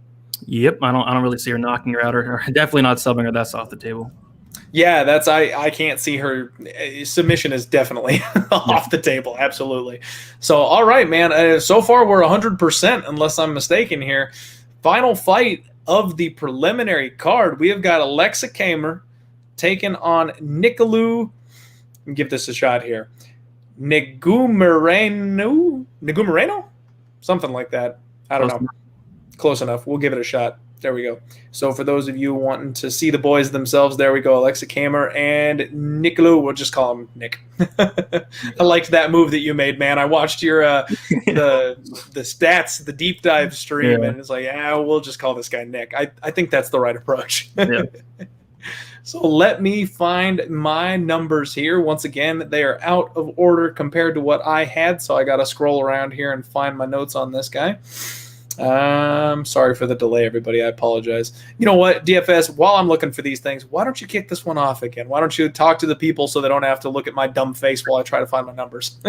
Yep, I don't really see her knocking her out or definitely not subbing her. That's off the table. Yeah, I can't see her. Submission is definitely off the table. Absolutely. So, all right, man. So far, we're 100%, unless I'm mistaken here. Final fight of the preliminary card. We have got Aleksa Camur taking on Nicolae. Give this a shot here. Negumereanu? Something like that. I don't know. Close enough. We'll give it a shot. There we go. So for those of you wanting to see the boys themselves, there we go. Aleksa Camur and Nicolae. We'll just call him Nick. I liked that move that you made, man. I watched your the stats, the deep dive stream, and it's like, we'll just call this guy Nick. I think that's the right approach. Yeah. So let me find my numbers here. Once again, they are out of order compared to what I had, so I got to scroll around here and find my notes on this guy. Sorry for the delay, everybody. I apologize. You know what, DFS, while I'm looking for these things, why don't you kick this one off again? Why don't you talk to the people so they don't have to look at my dumb face while I try to find my numbers?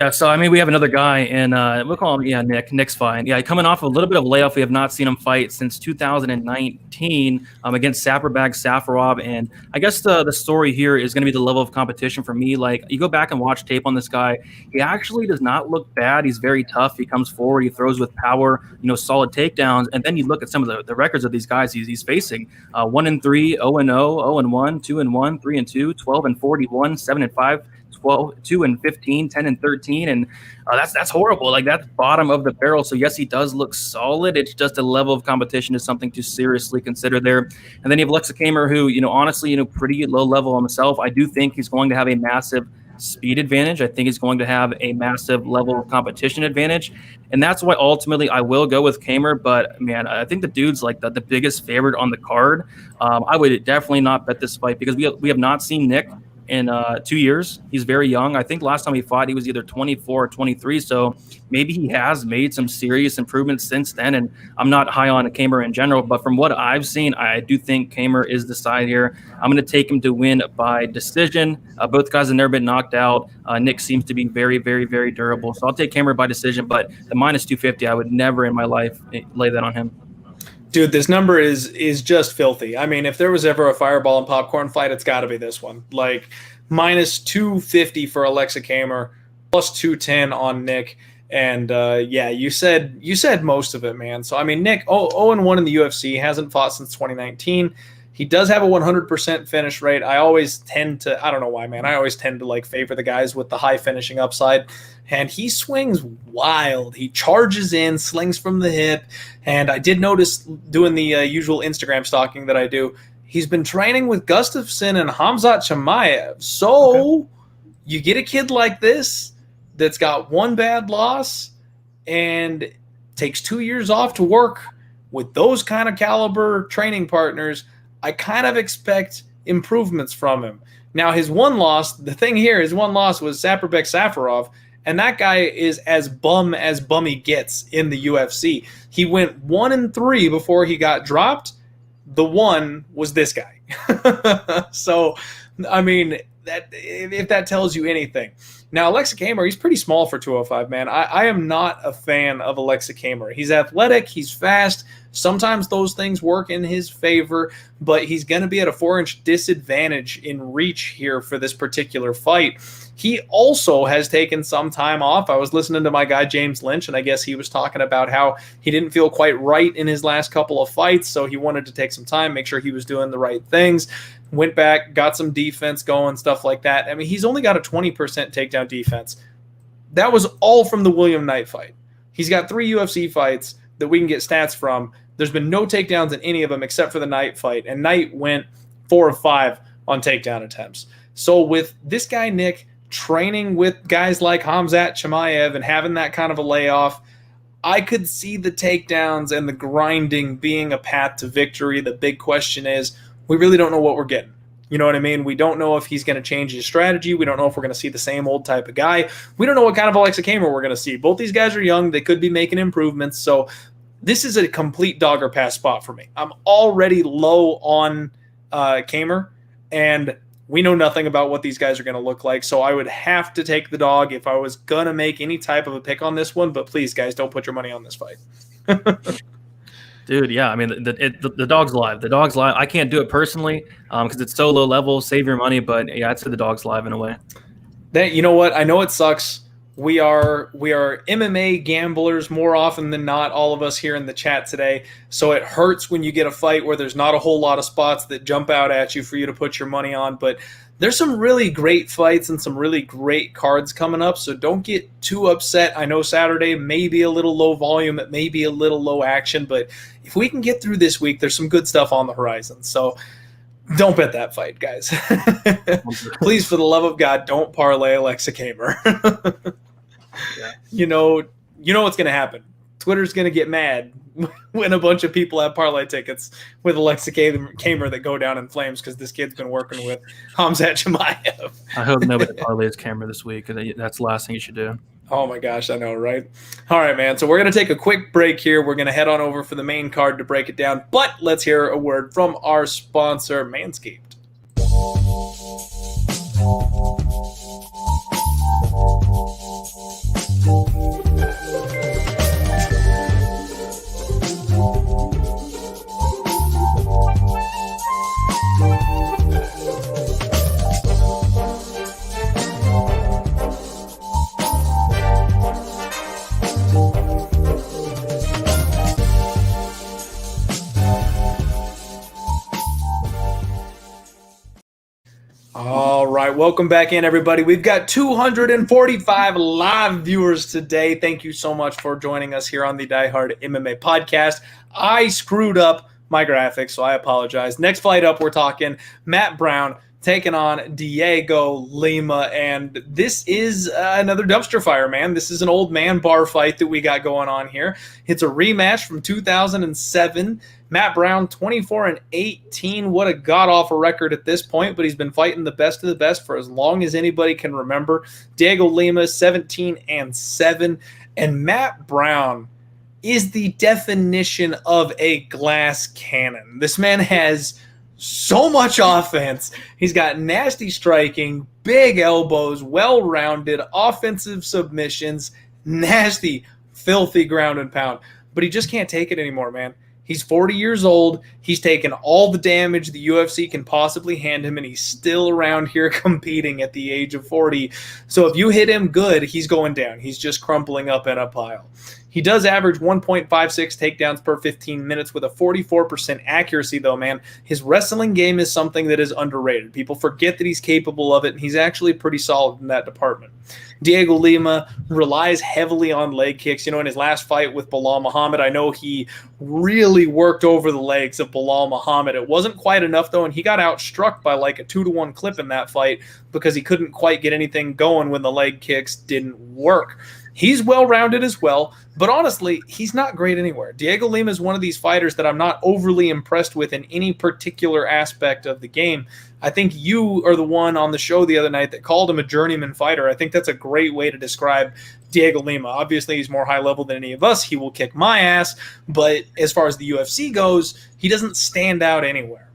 Yeah, so, we have another guy, and we'll call him, Nick. Nick's fine. Yeah, coming off a little bit of layoff. We have not seen him fight since 2019 against Saperbag Safarov, and I guess the story here is going to be the level of competition for me. Like, you go back and watch tape on this guy, he actually does not look bad. He's very tough. He comes forward. He throws with power, solid takedowns, and then you lolook at some of the records of these guys he's facing. 1-3, 0-0, 0-1, 2-1, 3-2, 12-41, 7-5, 2-15, 10-13, and that's horrible. Like, that's bottom of the barrel. So yes, he does look solid. It's just a level of competition is something to seriously consider there. And then you have Aleksa Camur, who honestly pretty low level himself. I do think he's going to have a massive speed advantage. I think he's going to have a massive level of competition advantage, and that's why ultimately I will go with Camur. But man, I think the dude's like the biggest favorite on the card. I would definitely not bet this fight because we have not seen Nick in 2 years. He's very young. I think last time he fought, he was either 24 or 23. So maybe he has made some serious improvements since then. And I'm not high on Camur in general, but from what I've seen, I do think Camur is the side here. I'm going to take him to win by decision. Both guys have never been knocked out. Nick seems to be very, very, very durable. So I'll take Camur by decision, but the minus 250, I would never in my life lay that on him. Dude, this number is just filthy. I mean, if there was ever a fireball and popcorn fight, it's got to be this one. Like, minus 250 for Aleksa Camur, plus 210 on Nick. And yeah, you said most of it, man. So I mean, Nick 0-1 in the UFC, hasn't fought since 2019. He does have a 100% finish rate. I always tend to, I don't know why, man. I always tend to like favor the guys with the high finishing upside. And he swings wild. He charges in, slings from the hip. And I did notice doing the usual Instagram stalking that I do, he's been training with Gustafsson and Khamzat Chimaev. So you get a kid like this that's got one bad loss and takes 2 years off to work with those kind of caliber training partners. I kind of expect improvements from him. Now, his one loss, the thing here, his one loss was Saparbek Safarov, and that guy is as bummy gets in the UFC. He went 1-3 before he got dropped. The one was this guy. So, I mean, that if that tells you anything. Now, Aleksa Camur, he's pretty small for 205, man. I am not a fan of Aleksa Camur. He's athletic, he's fast. Sometimes those things work in his favor, but he's going to be at a 4-inch disadvantage in reach here for this particular fight. He also has taken some time off. I was listening to my guy James Lynch, and I guess he was talking about how he didn't feel quite right in his last couple of fights, so he wanted to take some time, make sure he was doing the right things. Went back, got some defense going, stuff like that. I mean, he's only got a 20% takedown defense. That was all from the William Knight fight. He's got 3 UFC fights that we can get stats from. There's been no takedowns in any of them except for the Knight fight, and Knight went 4 of 5 on takedown attempts. So with this guy, Nick, training with guys like Khamzat Chimaev and having that kind of a layoff, I could see the takedowns and the grinding being a path to victory. The big question is, we really don't know what we're getting. You know what I mean? We don't know if he's going to change his strategy. We don't know if we're going to see the same old type of guy. We don't know what kind of Aleksa Camur we're going to see. Both these guys are young. They could be making improvements. So this is a complete dog or pass spot for me. I'm already low on Camur, and we know nothing about what these guys are going to look like. So I would have to take the dog if I was going to make any type of a pick on this one. But please, guys, don't put your money on this fight. Dude, yeah, I mean, the dog's live. The dog's live. I can't do it personally because it's so low level. Save your money, but yeah, I'd say the dog's live in a way. You know what? I know it sucks. We are MMA gamblers more often than not, all of us here in the chat today. So it hurts when you get a fight where there's not a whole lot of spots that jump out at you for you to put your money on. But there's some really great fights and some really great cards coming up, so don't get too upset. I know Saturday may be a little low volume, it may be a little low action, but if we can get through this week, there's some good stuff on the horizon. So don't bet that fight, guys. Please, for the love of God, don't parlay Aleksa Camur. Yeah. You know what's going to happen. Twitter's going to get mad when a bunch of people have parlay tickets with Aleksa Camur that go down in flames because this kid's been working with Khamzat Chimaev. I hope nobody parlays Camur this week. That's the last thing you should do. Oh my gosh, I know, right? All right, man. So we're going to take a quick break here. We're going to head on over for the main card to break it down. But let's hear a word from our sponsor, Manscaped. All right, welcome back in, everybody. We've got 245 live viewers today. Thank you so much for joining us here on the Die Hard MMA podcast. I screwed up my graphics, so I apologize. Next fight up, we're talking Matt Brown taking on Dhiego Lima, and this is another dumpster fire, man. This is an old man bar fight that we got going on here. It's a rematch from 2007. Matt Brown, 24-18. What a god-awful record at this point, but he's been fighting the best of the best for as long as anybody can remember. Dhiego Lima, 17-7. And Matt Brown is the definition of a glass cannon. This man has so much offense. He's got nasty striking, big elbows, well-rounded, offensive submissions, nasty, filthy ground and pound. But he just can't take it anymore, man. He's 40 years old. He's taken all the damage the UFC can possibly hand him, and he's still around here competing at the age of 40. So if you hit him good, he's going down. He's just crumpling up in a pile. He does average 1.56 takedowns per 15 minutes with a 44% accuracy, though, man. His wrestling game is something that is underrated. People forget that he's capable of it, and he's actually pretty solid in that department. Dhiego Lima relies heavily on leg kicks. In his last fight with Belal Muhammad, I know he really worked over the legs of Belal Muhammad. It wasn't quite enough, though, and he got outstruck by like a 2-1 clip in that fight because he couldn't quite get anything going when the leg kicks didn't work. He's well-rounded as well, but honestly, he's not great anywhere. Dhiego Lima is one of these fighters that I'm not overly impressed with in any particular aspect of the game. I think you are the one on the show the other night that called him a journeyman fighter. I think that's a great way to describe Dhiego Lima. Obviously, he's more high level than any of us. He will kick my ass, but as far as the UFC goes, he doesn't stand out anywhere.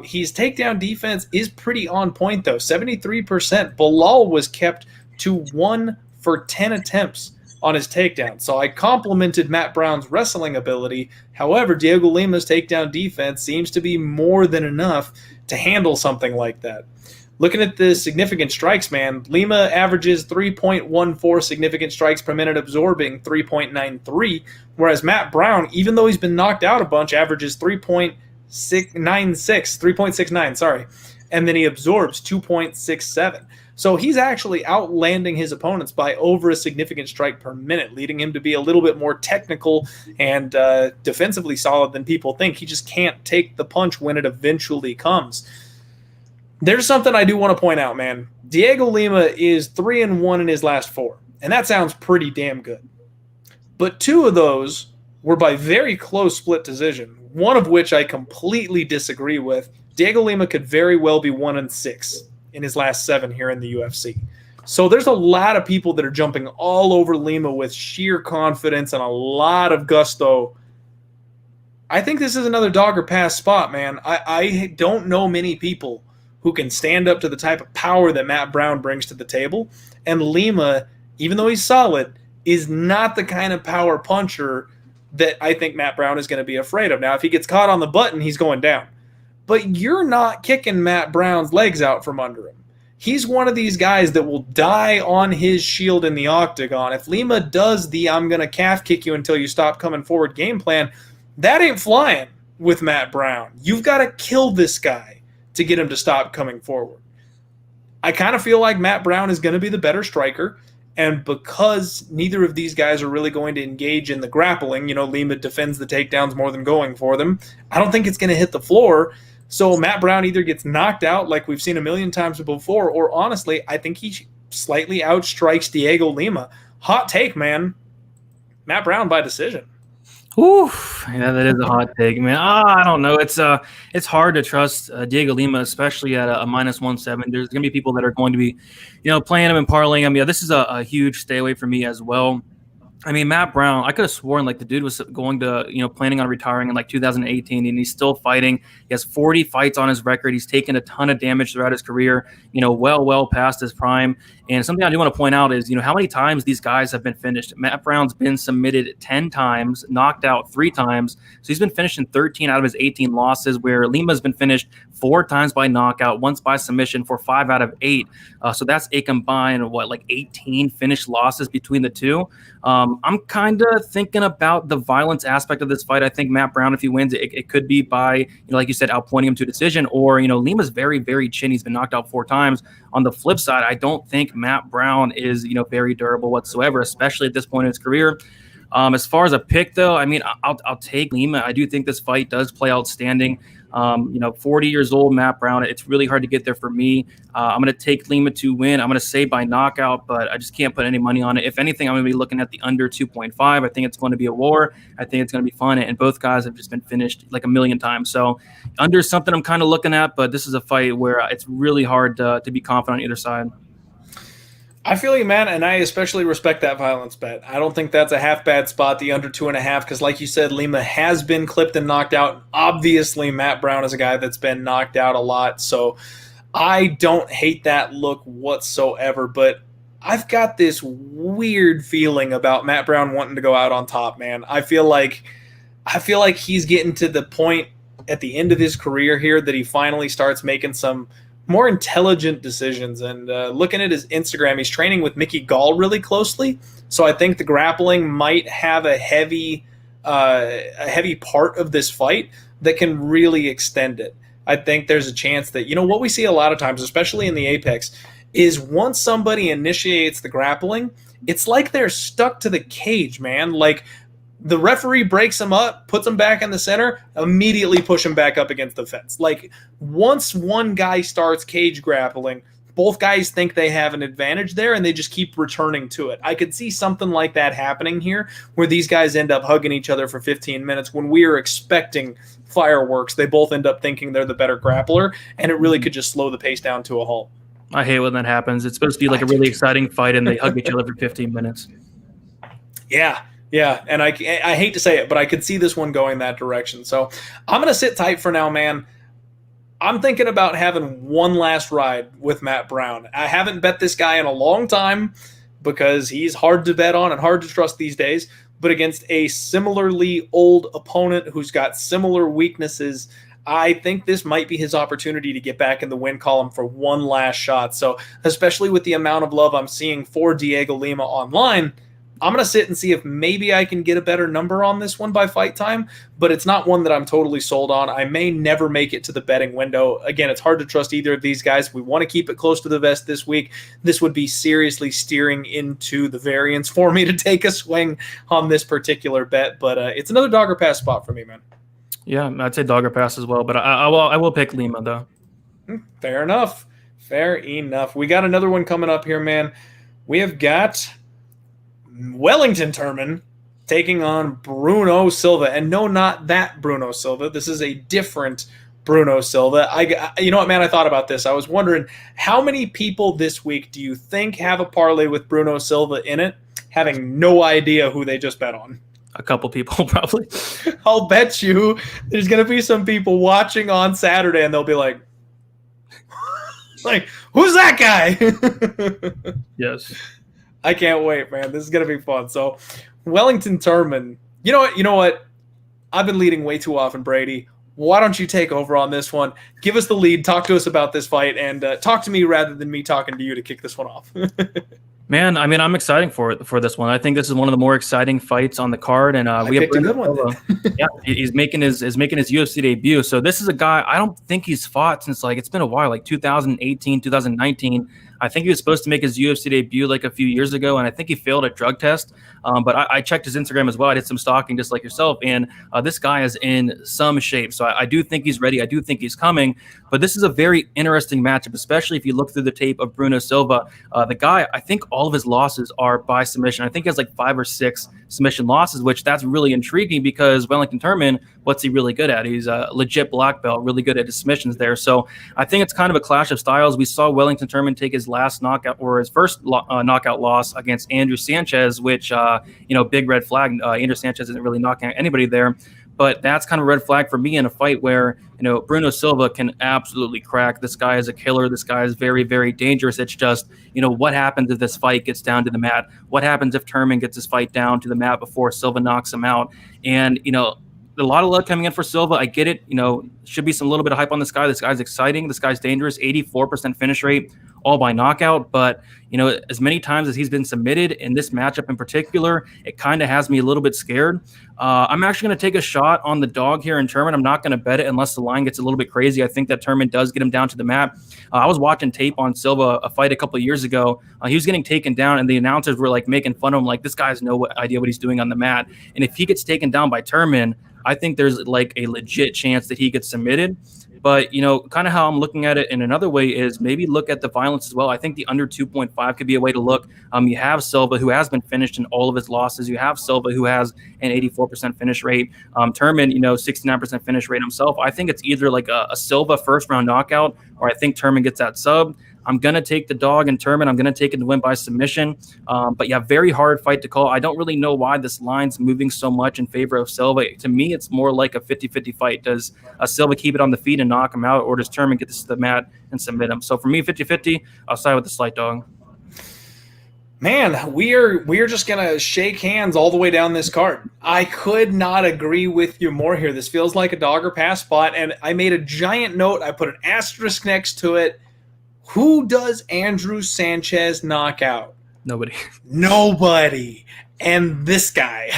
His takedown defense is pretty on point, though. 73%. Belal was kept to 1 for 10 attempts on his takedown. So I complimented Matt Brown's wrestling ability. However, Dhiego Lima's takedown defense seems to be more than enough to handle something like that. Looking at the significant strikes, man, Lima averages 3.14 significant strikes per minute, absorbing 3.93, whereas Matt Brown, even though he's been knocked out a bunch, averages 3.69, sorry, and then he absorbs 2.67. So he's actually outlanding his opponents by over a significant strike per minute, leading him to be a little bit more technical and defensively solid than people think. He just can't take the punch when it eventually comes. There's something I do want to point out, man. Dhiego Lima is 3-1 in his last 4, and that sounds pretty damn good. But 2 of those were by very close split decision, one of which I completely disagree with. Dhiego Lima could very well be 1-6 in his last 7 here in the UFC. So there's a lot of people that are jumping all over Lima with sheer confidence and a lot of gusto. I think this is another dog or pass spot, man. I don't know many people who can stand up to the type of power that Matt Brown brings to the table. And Lima, even though he's solid, is not the kind of power puncher that I think Matt Brown is going to be afraid of. Now, if he gets caught on the button, he's going down. But you're not kicking Matt Brown's legs out from under him. He's one of these guys that will die on his shield in the octagon. If Lima does the I'm going to calf kick you until you stop coming forward game plan, that ain't flying with Matt Brown. You've got to kill this guy to get him to stop coming forward. I kind of feel like Matt Brown is going to be the better striker, and because neither of these guys are really going to engage in the grappling, Lima defends the takedowns more than going for them, I don't think it's going to hit the floor. So Matt Brown either gets knocked out like we've seen a million times before, or honestly, I think he slightly outstrikes Dhiego Lima. Hot take, man. Matt Brown by decision. Ooh, yeah, that is a hot take, man. I don't know. It's hard to trust Dhiego Lima, especially at a -170. There's going to be people that are going to be, playing him and parlaying him. Yeah, this is a huge stay away for me as well. I mean, Matt Brown, I could have sworn like the dude was going to, planning on retiring in like 2018, and he's still fighting. He has 40 fights on his record. He's taken a ton of damage throughout his career, well past his prime. And something I do want to point out is, how many times these guys have been finished. Matt Brown's been submitted 10 times, knocked out 3 times. So he's been finished in 13 out of his 18 losses, where Lima's been finished 4 times by knockout, once by submission for 5 out of 8. So that's a combined, 18 finished losses between the two. I'm kind of thinking about the violence aspect of this fight. I think Matt Brown, if he wins, it could be by, like you said, outpointing him to a decision, or, Lima's very, very chin. He's been knocked out 4 times. On the flip side, I don't think Matt Brown is, very durable whatsoever, especially at this point in his career. As far as a pick, though, I mean, I'll take Lima. I do think this fight does play outstanding. 40 years old, Matt Brown. It's really hard to get there for me. I'm going to take Lima to win. I'm going to say by knockout, but I just can't put any money on it. If anything, I'm going to be looking at the under 2.5. I think it's going to be a war. I think it's going to be fun. And both guys have just been finished like a million times. So under is something I'm kind of looking at, but this is a fight where it's really hard to be confident on either side. I feel you, man, and I especially respect that violence bet. I don't think that's a half bad spot, the under 2.5, because like you said, Lima has been clipped and knocked out. Obviously, Matt Brown is a guy that's been knocked out a lot, so I don't hate that look whatsoever, but I've got this weird feeling about Matt Brown wanting to go out on top, man. I feel like I feel like he's getting to the point at the end of his career here that he finally starts making some more intelligent decisions. And looking at his Instagram, he's training with Mickey Gall really closely. So I think the grappling might have a heavy part of this fight that can really extend it. I think there's a chance that, what we see a lot of times, especially in the Apex, is once somebody initiates the grappling, it's like they're stuck to the cage, man. Like the referee breaks them up, puts them back in the center, immediately push them back up against the fence. Like once one guy starts cage grappling, both guys think they have an advantage there, and they just keep returning to it. I could see something like that happening here, where these guys end up hugging each other for 15 minutes when we are expecting fireworks. They both end up thinking they're the better grappler, and it really could just slow the pace down to a halt. I hate when that happens. It's supposed to be like a really exciting fight, and they hug each other for 15 minutes. Yeah, and I hate to say it, but I could see this one going that direction. So I'm going to sit tight for now, man. I'm thinking about having one last ride with Matt Brown. I haven't bet this guy in a long time because he's hard to bet on and hard to trust these days, but against a similarly old opponent who's got similar weaknesses, I think this might be his opportunity to get back in the win column for one last shot. So especially with the amount of love I'm seeing for Dhiego Lima online, I'm going to sit and see if maybe I can get a better number on this one by fight time, but it's not one that I'm totally sold on. I may never make it to the betting window. Again, it's hard to trust either of these guys. We want to keep it close to the vest this week. This would be seriously steering into the variance for me to take a swing on this particular bet, but it's another dog or pass spot for me, man. Yeah, I'd say dog or pass as well, but I will pick Lima, though. Fair enough. We got another one coming up here, man. We have got Wellington Turman taking on Bruno Silva. And no, not that Bruno Silva. This is a different Bruno Silva. You know what, man? I thought about this. I was wondering, how many people this week do you think have a parlay with Bruno Silva in it, having no idea who they just bet on? A couple people, probably. I'll bet you there's going to be some people watching on Saturday, and they'll be like, who's that guy? Yes. I can't wait, man. This is going to be fun. So, Wellington Turman, you know what? I've been leading way too often, Brady. Why don't you take over on this one? Give us the lead. Talk to us about this fight, and talk to me rather than me talking to you to kick this one off. Man, I mean, I'm excited for this one. I think this is one of the more exciting fights on the card, and we have a good one. Yeah, he's making his UFC debut. So this is a guy I don't think he's fought since it's been a while, like 2018, 2019. I think he was supposed to make his UFC debut like a few years ago, and I think he failed a drug test. But I checked his Instagram as well. I did some stalking just like yourself, and this guy is in some shape. So I do think he's ready. I do think he's coming. But this is a very interesting matchup, especially if you look through the tape of Bruno Silva. The guy, I think all of his losses are by submission. I think he has like 5 or 6 submission losses, which that's really intriguing because Wellington Turman, what's he really good at? He's a legit black belt, really good at his submissions there. So I think it's kind of a clash of styles. We saw Wellington Turman take his last knockout or his first knockout loss against Andrew Sanchez, which, big red flag. Andrew Sanchez isn't really knocking out anybody there. But that's kind of a red flag for me in a fight where, Bruno Silva can absolutely crack. This guy is a killer. This guy is very, very dangerous. It's just, what happens if this fight gets down to the mat? What happens if Turman gets his fight down to the mat before Silva knocks him out? And, a lot of luck coming in for Silva. I get it. Should be some little bit of hype on this guy. This guy's exciting. This guy's dangerous. 84% finish rate, all by knockout. But, as many times as he's been submitted in this matchup in particular, it kind of has me a little bit scared. I'm actually going to take a shot on the dog here in Turman. I'm not going to bet it unless the line gets a little bit crazy. I think that Turman does get him down to the mat. I was watching tape on Silva, a fight a couple of years ago. He was getting taken down, and the announcers were making fun of him, this guy has no idea what he's doing on the mat. And if he gets taken down by Turman, I think there's a legit chance that he gets submitted. But, kind of how I'm looking at it in another way is maybe look at the violence as well. I think the under 2.5 could be a way to look. You have Silva, who has been finished in all of his losses. You have Silva, who has an 84% finish rate. Turman, 69% finish rate himself. I think it's either a Silva first-round knockout, or I think Turman gets that sub. I'm going to take the dog and Turman. I'm going to take it to win by submission. But yeah, very hard fight to call. I don't really know why this line's moving so much in favor of Silva. To me, it's more like a 50-50 fight. Does Silva keep it on the feet and knock him out, or does Turman get this to the mat and submit him? So for me, 50-50, I'll side with the slight dog. Man, we are just gonna shake hands all the way down this card. I could not agree with you more here. This feels like a dogger pass spot, and I made a giant note. I put an asterisk next to it. Who does Andrew Sanchez knock out? Nobody. Nobody. And this guy,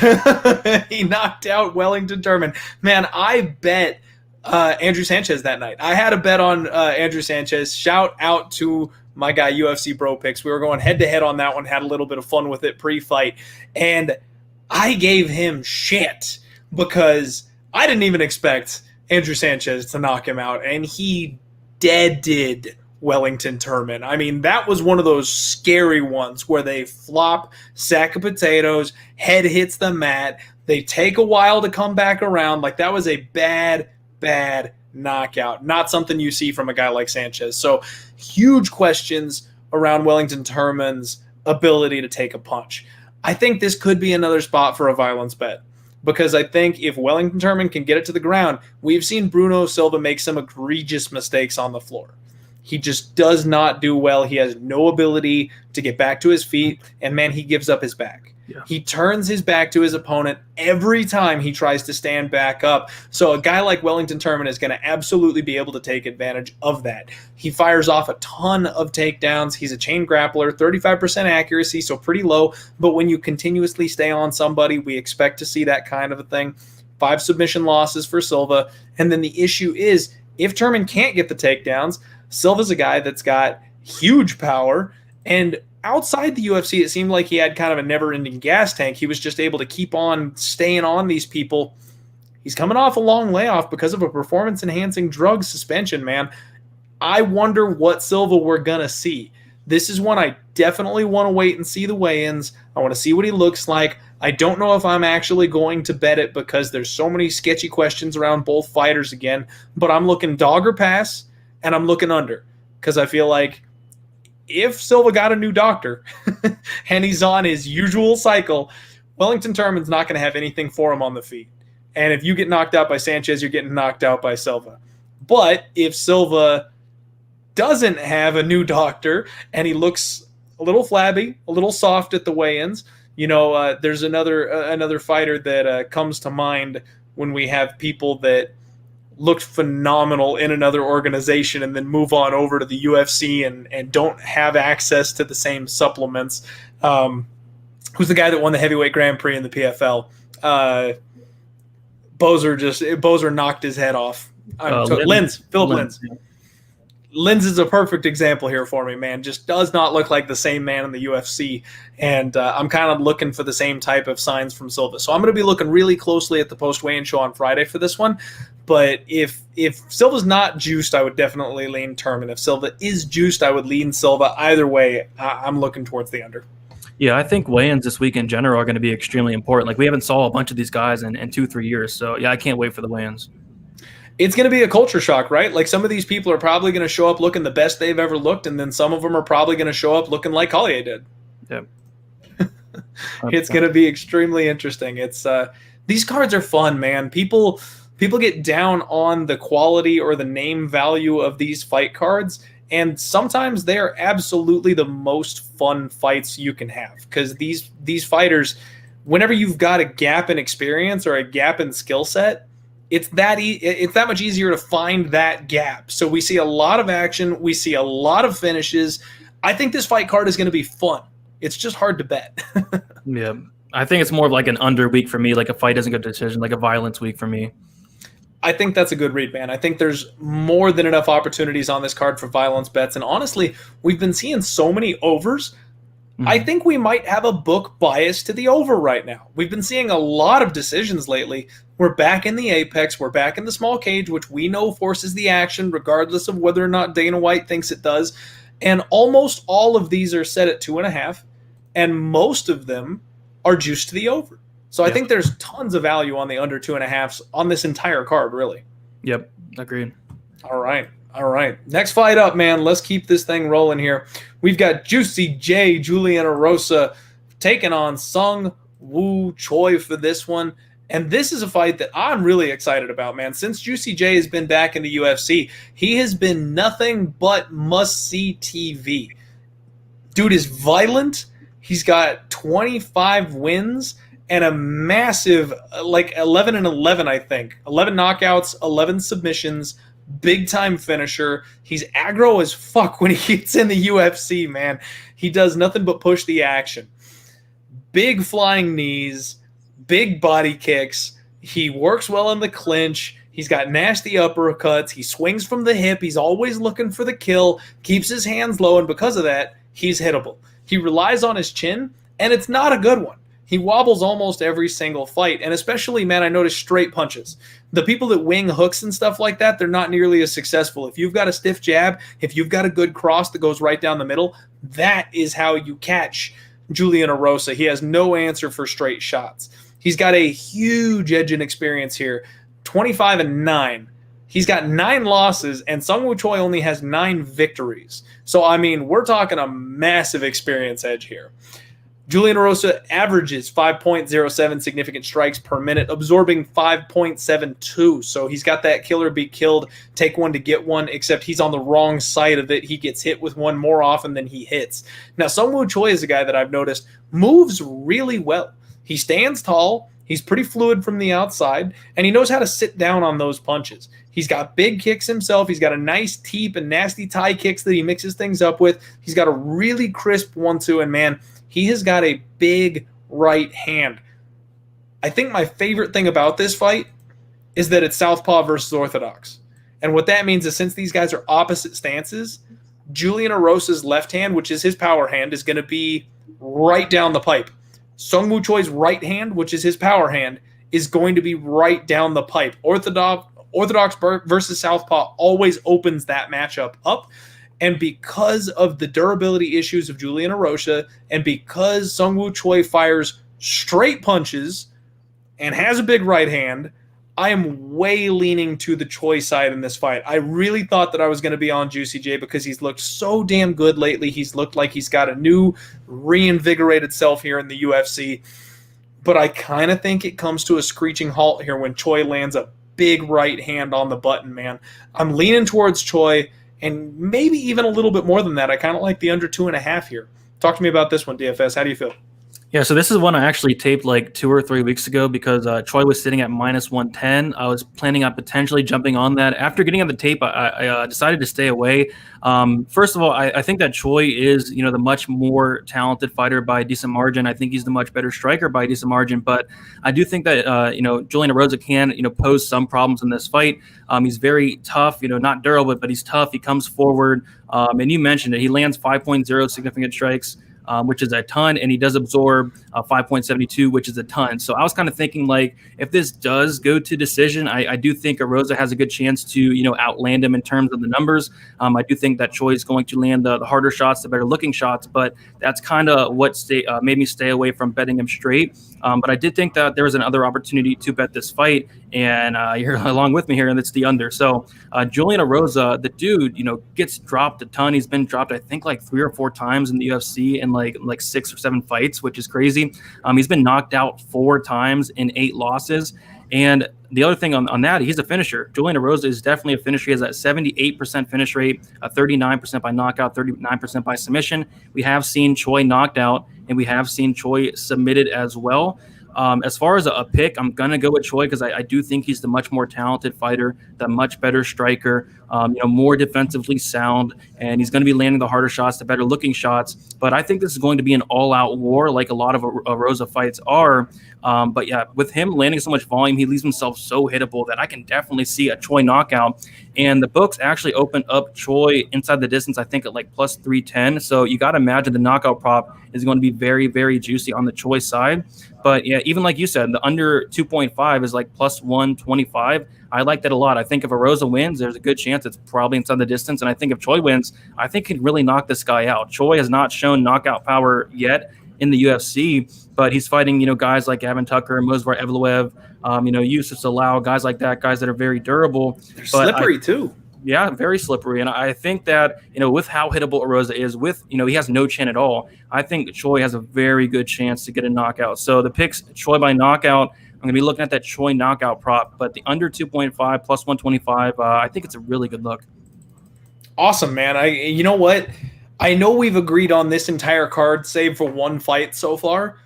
he knocked out Wellington Turman. Man, I bet Andrew Sanchez that night. I had a bet on Andrew Sanchez. Shout out to my guy UFC Bro Picks. We were going head to head on that one. Had a little bit of fun with it pre-fight, and I gave him shit because I didn't even expect Andrew Sanchez to knock him out, and he did Wellington Turman. I mean, that was one of those scary ones where they flop, sack of potatoes, head hits the mat. They take a while to come back around. Like, that was a bad knockout. Not something you see from a guy like Sanchez. So huge questions around Wellington Turman's ability to take a punch. I think this could be another spot for a violence bet, because I think if Wellington Turman can get it to the ground, we've seen Bruno Silva make some egregious mistakes on the floor. He just does not do well. He has no ability to get back to his feet, and man, he gives up his back. Yeah. He turns his back to his opponent every time he tries to stand back up. So a guy like Wellington Turman is going to absolutely be able to take advantage of that. He fires off a ton of takedowns. He's a chain grappler, 35% accuracy, so pretty low. But when you continuously stay on somebody, we expect to see that kind of a thing. 5 submission losses for Silva. And then the issue is, if Turman can't get the takedowns, Silva's a guy that's got huge power, and outside the UFC, it seemed like he had kind of a never-ending gas tank. He was just able to keep on staying on these people. He's coming off a long layoff because of a performance-enhancing drug suspension, man. I wonder what Silva we're going to see. This is one I definitely want to wait and see the weigh-ins. I want to see what he looks like. I don't know if I'm actually going to bet it because there's so many sketchy questions around both fighters again, but I'm looking dog or pass, and I'm looking under, because I feel like if Silva got a new doctor and he's on his usual cycle, Wellington Turman's not going to have anything for him on the feet. And if you get knocked out by Sanchez, you're getting knocked out by Silva. But if Silva doesn't have a new doctor and he looks a little flabby, a little soft at the weigh-ins, there's another fighter that comes to mind when we have people that looked phenomenal in another organization and then move on over to the UFC and don't have access to the same supplements. Who's the guy that won the heavyweight Grand Prix in the PFL? Bozer knocked his head off. Philip Lins. Yeah. Lins is a perfect example here for me, man. Just does not look like the same man in the UFC, and I'm kind of looking for the same type of signs from Silva. So I'm going to be looking really closely at the post-weigh-in show on Friday for this one. But if Silva's not juiced, I would definitely lean Turman. If Silva is juiced, I would lean Silva. Either way, I'm looking towards the under. Yeah, I think weigh-ins this week in general are going to be extremely important. Like, we haven't saw a bunch of these guys in 2-3 years. So, yeah, I can't wait for the weigh-ins. It's going to be a culture shock, right? Like, some of these people are probably going to show up looking the best they've ever looked, and then some of them are probably going to show up looking like Collier did. Yep. It's going to be extremely interesting. It's these cards are fun, man. People get down on the quality or the name value of these fight cards, and sometimes they are absolutely the most fun fights you can have, because these fighters, whenever you've got a gap in experience or a gap in skill set, it's that much easier to find that gap. So we see a lot of action. We see a lot of finishes. I think this fight card is going to be fun. It's just hard to bet. Yeah. I think it's more of like an under week for me, like a fight isn't a good decision, like a violence week for me. I think that's a good read, man. I think there's more than enough opportunities on this card for violence bets. And honestly, we've been seeing so many overs. I think we might have a book bias to the over right now. We've been seeing a lot of decisions lately. We're back in the apex. We're back in the small cage, which we know forces the action regardless of whether or not Dana White thinks it does. And almost all of these are set at 2.5, and most of them are juiced to the over. So I think there's tons of value on the under 2.5s on this entire card, really. Yep, agreed. All right. Next fight up, man. Let's keep this thing rolling here. We've got Juicy J, Julian Erosa, taking on Sungwoo Choi for this one. And this is a fight that I'm really excited about, man. Since Juicy J has been back in the UFC, he has been nothing but must-see TV. Dude is violent. He's got 25 wins and a massive, like 11-11, I think. 11 knockouts, 11 submissions, big-time finisher. He's aggro as fuck when he gets in the UFC, man. He does nothing but push the action. Big flying knees, big body kicks. He works well in the clinch. He's got nasty uppercuts. He swings from the hip. He's always looking for the kill, keeps his hands low, and because of that, he's hittable. He relies on his chin, and it's not a good one. He wobbles almost every single fight, and especially, man, I noticed straight punches. The people that wing hooks and stuff like that, they're not nearly as successful. If you've got a stiff jab, if you've got a good cross that goes right down the middle, that is how you catch Julian Erosa. He has no answer for straight shots. He's got a huge edge in experience here, 25-9. He's got 9 losses, and Sungwoo Choi only has 9 victories. So, I mean, we're talking a massive experience edge here. Julian Erosa averages 5.07 significant strikes per minute, absorbing 5.72. So he's got that kill or be killed, take one to get one, except he's on the wrong side of it. He gets hit with one more often than he hits. Now, Sungwoo Choi is a guy that I've noticed moves really well. He stands tall, he's pretty fluid from the outside, and he knows how to sit down on those punches. He's got big kicks himself. He's got a nice teep and nasty tie kicks that he mixes things up with. He's got a really crisp 1-2, and man, he has got a big right hand. I think my favorite thing about this fight is that it's southpaw versus orthodox. And what that means is since these guys are opposite stances, Julian Erosa's left hand, which is his power hand, is going to be right down the pipe. Sungwoo Choi's right hand, which is his power hand, is going to be right down the pipe. Orthodox versus southpaw always opens that matchup up. And because of the durability issues of Julian Erosa, and because Sungwoo Choi fires straight punches and has a big right hand, I am way leaning to the Choi side in this fight. I really thought that I was going to be on Juicy J because he's looked so damn good lately. He's looked like he's got a new, reinvigorated self here in the UFC. But I kind of think it comes to a screeching halt here when Choi lands a big right hand on the button, man. I'm leaning towards Choi, and maybe even a little bit more than that. I kind of like the under 2.5 here. Talk to me about this one, DFS. How do you feel? Yeah, so this is one I actually taped like 2 or 3 weeks ago because Choi was sitting at -110. I was planning on potentially jumping on that. After getting on the tape, I decided to stay away. First of all, I think that Choi is, the much more talented fighter by a decent margin. I think he's the much better striker by a decent margin. But I do think that, Julian Erosa can, pose some problems in this fight. He's very tough, not durable, but he's tough. He comes forward. And you mentioned it. He lands 5.0 significant strikes, which is a ton, and he does absorb 5.72, which is a ton. So I was kind of thinking, like, if this does go to decision, I do think Erosa has a good chance to, outland him in terms of the numbers. I do think that Choi is going to land the harder shots, the better looking shots, but that's kind of what made me stay away from betting him straight. But I did think that there was another opportunity to bet this fight, and you're along with me here, and it's the under. So Julian Erosa, the dude, gets dropped a ton. He's been dropped, I think, like 3 or 4 times in the UFC in like 6 or 7 fights, which is crazy. He's been knocked out 4 times in 8 losses. And the other thing on that, he's a finisher. Julian Erosa is definitely a finisher. He has that 78% finish rate, 39% by knockout, 39% by submission. We have seen Choi knocked out, and we have seen Choi submitted as well. As far as a pick, I'm going to go with Choi because I do think he's the much more talented fighter, the much better striker, more defensively sound, and he's going to be landing the harder shots, the better looking shots. But I think this is going to be an all-out war like a lot of Erosa fights are. But yeah, with him landing so much volume, he leaves himself so hittable that I can definitely see a Choi knockout. And the books actually opened up Choi inside the distance, I think, at like plus 310. So you got to imagine the knockout prop is going to be very, very juicy on the Choi side. But yeah, even like you said, the under 2.5 is like plus 125. I like that a lot. I think if Erosa wins, there's a good chance it's probably inside the distance. And I think if Choi wins, I think he'd really knock this guy out. Choi has not shown knockout power yet in the UFC, but he's fighting, guys like Gavin Tucker, Movsar Evloev, Yusuf Salau, guys like that, guys that are very durable. They're slippery too. Yeah, very slippery. And I think that, with how hittable Erosa is, with, he has no chin at all, I think Choi has a very good chance to get a knockout. So the picks, Choi by knockout, I'm going to be looking at that Choi knockout prop, but the under 2.5 plus 125, I think it's a really good look. Awesome, man. You know what? I know we've agreed on this entire card, save for one fight so far.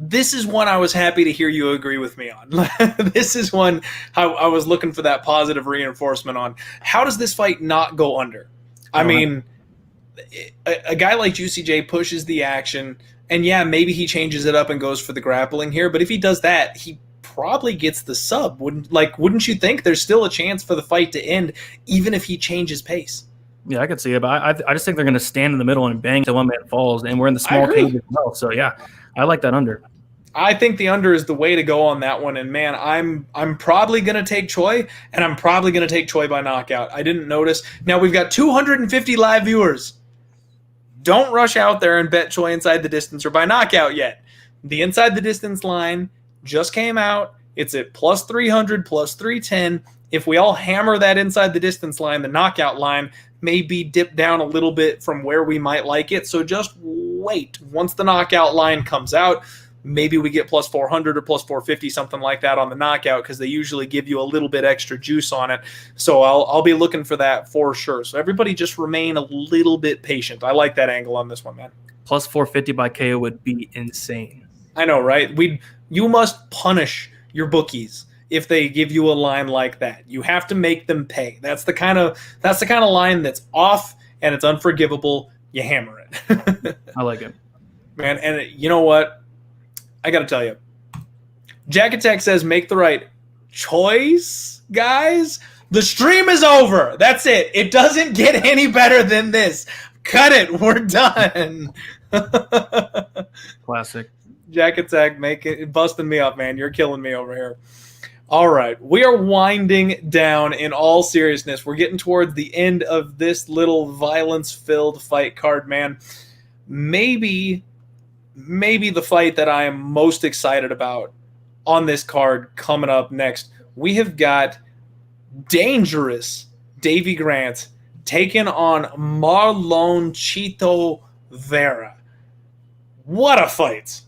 This is one I was happy to hear you agree with me on. This is one I was looking for that positive reinforcement on. How does this fight not go under? I mean, a guy like Juicy J pushes the action, and yeah, maybe he changes it up and goes for the grappling here, but if he does that, he probably gets the sub. Wouldn't you think there's still a chance for the fight to end, even if he changes pace? Yeah, I could see it, but I just think they're going to stand in the middle and bang till one man falls, and we're in the small cage as well. So yeah, I like that under. I think the under is the way to go on that one, and man, I'm probably going to take Choi, and I'm probably going to take Choi by knockout. I didn't notice. Now we've got 250 live viewers. Don't rush out there and bet Choi inside the distance or by knockout yet. The inside the distance line just came out. It's at plus 300, plus 310. If we all hammer that inside the distance line, the knockout line may be dipped down a little bit from where we might like it. So just wait. Once the knockout line comes out, maybe we get plus 400 or plus 450, something like that on the knockout, because they usually give you a little bit extra juice on it. So I'll be looking for that for sure. So everybody just remain a little bit patient. I like that angle on this one, man. Plus 450 by KO would be insane. I know, right? You must punish your bookies if they give you a line like that. You have to make them pay. That's the kind of line that's off and it's unforgivable. You hammer it. I like it, man. And you know what? I got to tell you, Jack Attack says make the right choice, guys. The stream is over. That's it. It doesn't get any better than this. Cut it. We're done. Classic. Jack Attack, busting me up, man. You're killing me over here. All right. We are winding down in all seriousness. We're getting towards the end of this little violence-filled fight card, man. Maybe the fight that I am most excited about on this card coming up next. We have got dangerous Davey Grant taking on Marlon Chito Vera. What a fight.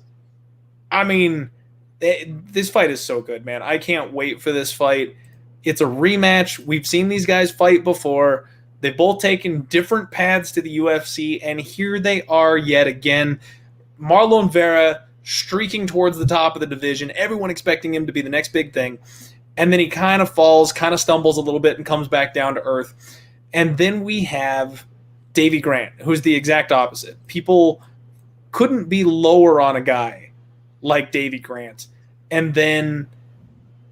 I mean, this fight is so good, man. I can't wait for this fight. It's a rematch. We've seen these guys fight before. They've both taken different paths to the UFC, and here they are yet again. Marlon Vera streaking towards the top of the division, everyone expecting him to be the next big thing. And then he kind of falls, kind of stumbles a little bit, and comes back down to earth. And then we have Davey Grant, who's the exact opposite. People couldn't be lower on a guy like Davey Grant. And then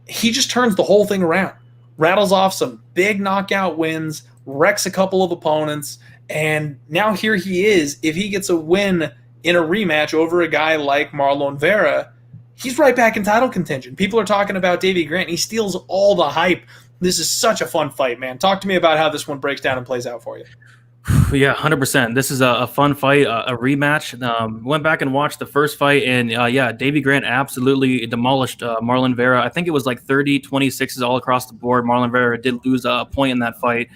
he just turns the whole thing around, rattles off some big knockout wins, wrecks a couple of opponents, and now here he is. If he gets a win in a rematch over a guy like Marlon Vera, he's right back in title contention. People are talking about Davey Grant. He steals all the hype. This is such a fun fight, man. Talk to me about how this one breaks down and plays out for you. Yeah, 100%. This is a fun fight, a rematch. Went back and watched the first fight, and yeah, Davey Grant absolutely demolished Marlon Vera. I think it was like 30-26 all across the board. Marlon Vera did lose a point in that fight.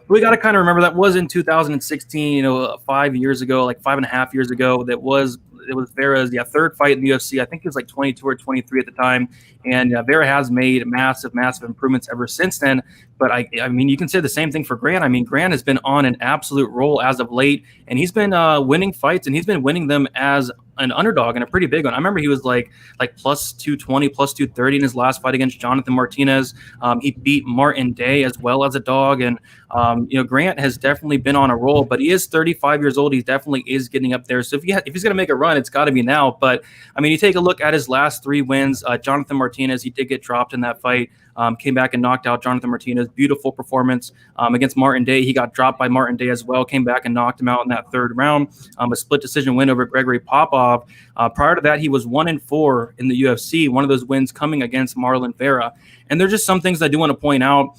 We got to kind of remember that was in 2016, 5 years ago, like 5.5 years ago. It was Vera's third fight in the UFC. I think it was like 22 or 23 at the time. And Vera has made massive improvements ever since then. But I mean, you can say the same thing for Grant. I mean, Grant has been on an absolute roll as of late, and he's been winning fights, and he's been winning them as an underdog and a pretty big one. I remember he was like plus 220, plus 230 in his last fight against Jonathan Martinez. He beat Martin Day as well as a dog. And, Grant has definitely been on a roll, but he is 35 years old. He definitely is getting up there. So if he's going to make a run, it's got to be now. But, I mean, you take a look at his last 3 wins. Jonathan Martinez, he did get dropped in that fight. Came back and knocked out Jonathan Martinez. Beautiful performance against Martin Day. He got dropped by Martin Day as well. Came back and knocked him out in that 3rd round. A split decision win over Gregory Popov. Prior to that, he was 1-4 in the UFC. One of those wins coming against Marlon Vera. And there's just some things I do want to point out.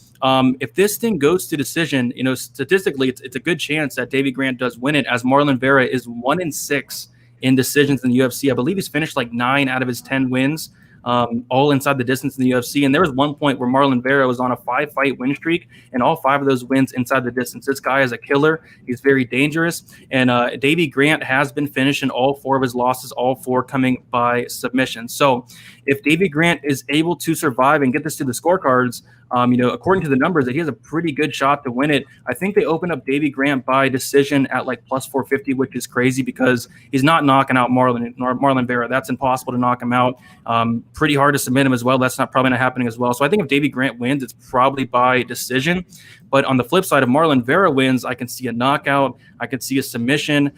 If this thing goes to decision, statistically, it's a good chance that Davey Grant does win it, as Marlon Vera is 1-6 in decisions in the UFC. I believe he's finished like 9 out of his 10 wins. All inside the distance in the UFC. And there was one point where Marlon Vera was on a 5-fight win streak, and all 5 of those wins inside the distance. This guy is a killer. He's very dangerous. And Davey Grant has been finishing all 4 of his losses, all 4 coming by submission. So if Davey Grant is able to survive and get this to the scorecards, according to the numbers, that he has a pretty good shot to win it. I think they open up Davey Grant by decision at like plus 450, which is crazy because he's not knocking out Marlon Vera. That's impossible to knock him out. Pretty hard to submit him as well. That's probably not happening as well. So I think if Davey Grant wins, it's probably by decision. But on the flip side, if Marlon Vera wins, I can see a knockout. I could see a submission.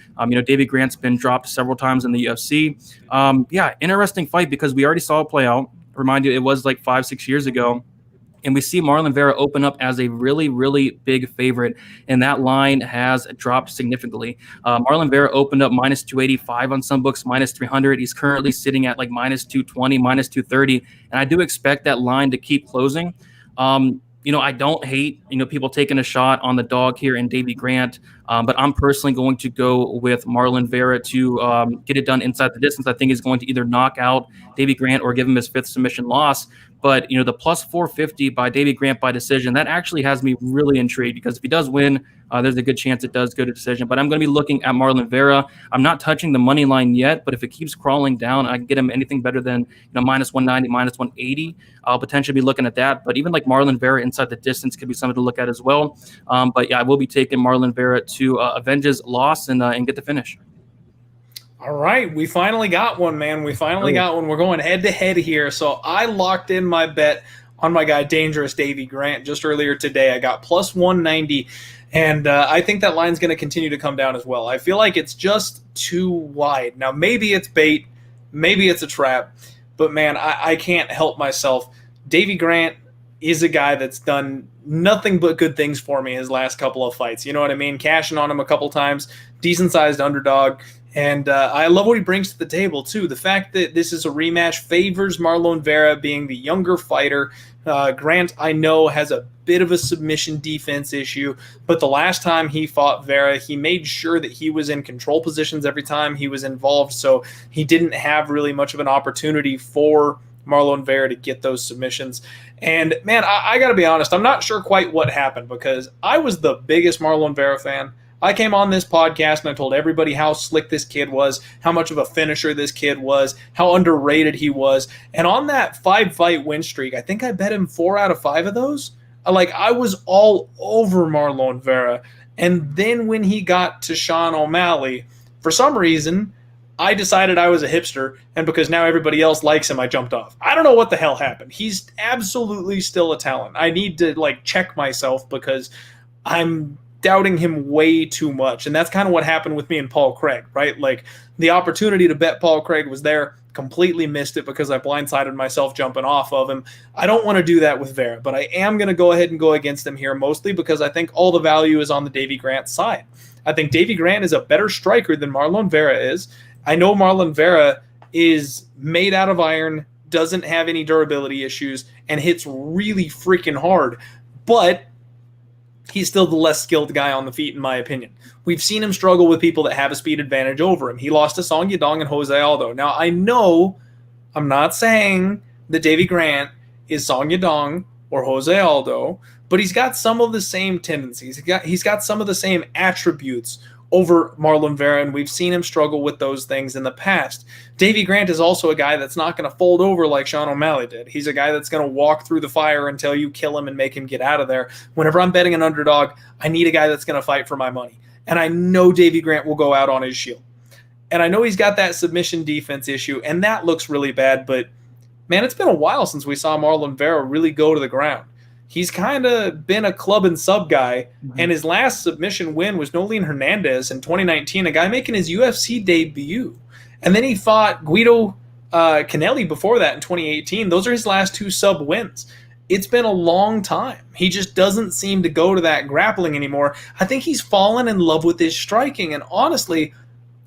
Davey Grant's been dropped several times in the UFC. Interesting fight because we already saw it play out. Remind you, it was like 5-6 years ago. And we see Marlon Vera open up as a really, really big favorite, and that line has dropped significantly. Marlon Vera opened up minus 285 on some books, minus 300. He's currently sitting at like minus 220, minus 230, and I do expect that line to keep closing. I don't hate, people taking a shot on the dog here in Davey Grant, but I'm personally going to go with Marlon Vera to get it done inside the distance. I think he's going to either knock out Davey Grant or give him his 5th submission loss. But, the plus 450 by Davey Grant by decision, that actually has me really intrigued because if he does win, there's a good chance it does go to decision. But I'm going to be looking at Marlon Vera. I'm not touching the money line yet, but if it keeps crawling down, I can get him anything better than minus 190, minus 180. I'll potentially be looking at that. But even like Marlon Vera inside the distance could be something to look at as well. I will be taking Marlon Vera to avenge his loss and get the finish. All right, we finally got one, man. We finally got one. We're going head-to-head here. So I locked in my bet on my guy, Dangerous Davey Grant, just earlier today. I got plus 190, and I think that line's going to continue to come down as well. I feel like it's just too wide. Now, maybe it's bait, maybe it's a trap, but, man, I can't help myself. Davey Grant is a guy that's done nothing but good things for me his last couple of fights. You know what I mean? Cashing on him a couple times, decent-sized underdog. And I love what he brings to the table, too. The fact that this is a rematch favors Marlon Vera being the younger fighter. Grant, I know, has a bit of a submission defense issue, but the last time he fought Vera, he made sure that he was in control positions every time he was involved, so he didn't have really much of an opportunity for Marlon Vera to get those submissions. And, man, I got to be honest, I'm not sure quite what happened because I was the biggest Marlon Vera fan. I came on this podcast and I told everybody how slick this kid was, how much of a finisher this kid was, how underrated he was. And on that 5-fight win streak, I think I bet him 4 out of 5 of those. I was all over Marlon Vera. And then when he got to Sean O'Malley, for some reason, I decided I was a hipster, and because now everybody else likes him, I jumped off. I don't know what the hell happened. He's absolutely still a talent. I need to check myself because I'm doubting him way too much. And that's kind of what happened with me and Paul Craig, right? The opportunity to bet Paul Craig was there, completely missed it because I blindsided myself jumping off of him. I don't want to do that with Vera, but I am going to go ahead and go against him here, mostly because I think all the value is on the Davey Grant side. I think Davey Grant is a better striker than Marlon Vera is. I know Marlon Vera is made out of iron, doesn't have any durability issues, and hits really freaking hard, but he's still the less skilled guy on the feet, in my opinion. We've seen him struggle with people that have a speed advantage over him. He lost to Song Yadong and Jose Aldo. Now, I know I'm not saying that Davey Grant is Song Yadong or Jose Aldo, but he's got some of the same tendencies. He's got some of the same attributes over Marlon Vera, and we've seen him struggle with those things in the past. Davey Grant is also a guy that's not going to fold over like Sean O'Malley did. He's a guy that's going to walk through the fire until you kill him and make him get out of there. Whenever I'm betting an underdog, I need a guy that's going to fight for my money. And I know Davey Grant will go out on his shield. And I know he's got that submission defense issue, and that looks really bad, but, man, it's been a while since we saw Marlon Vera really go to the ground. He's kind of been a club and sub guy, and his last submission win was Nolene Hernandez in 2019, a guy making his UFC debut. And then he fought Guido Canelli before that in 2018. Those are his last 2 sub wins. It's been a long time. He just doesn't seem to go to that grappling anymore. I think he's fallen in love with his striking, and honestly,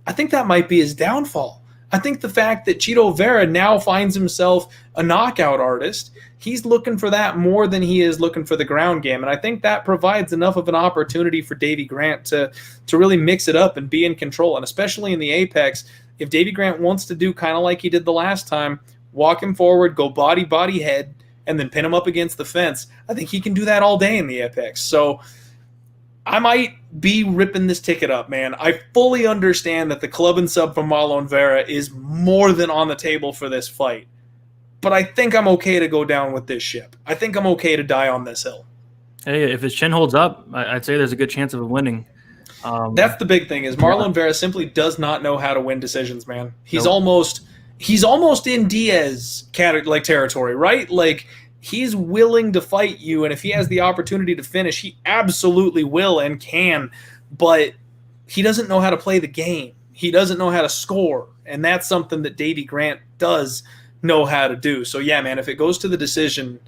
I think that might be his downfall. I think the fact that Chito Vera now finds himself a knockout artist, he's looking for that more than he is looking for the ground game. And I think that provides enough of an opportunity for Davey Grant to really mix it up and be in control. And especially in the apex, if Davey Grant wants to do kind of like he did the last time, walk him forward, go body, head, and then pin him up against the fence, I think he can do that all day in the apex. So I might be ripping this ticket up, man. I fully understand that the club and sub from Marlon Vera is more than on the table for this fight. but I think I'm okay to go down with this ship. I think I'm okay to die on this hill. Hey, if his chin holds up, I'd say there's a good chance of him winning. That's the big thing is Marlon Vera simply does not know how to win decisions, man. He's almost in Diaz territory, right? Like, he's willing to fight you, and if he has the opportunity to finish, he absolutely will and can, but he doesn't know how to play the game. He doesn't know how to score, and that's something that Davey Grant does know how to do. So, yeah, man, if it goes to the decision,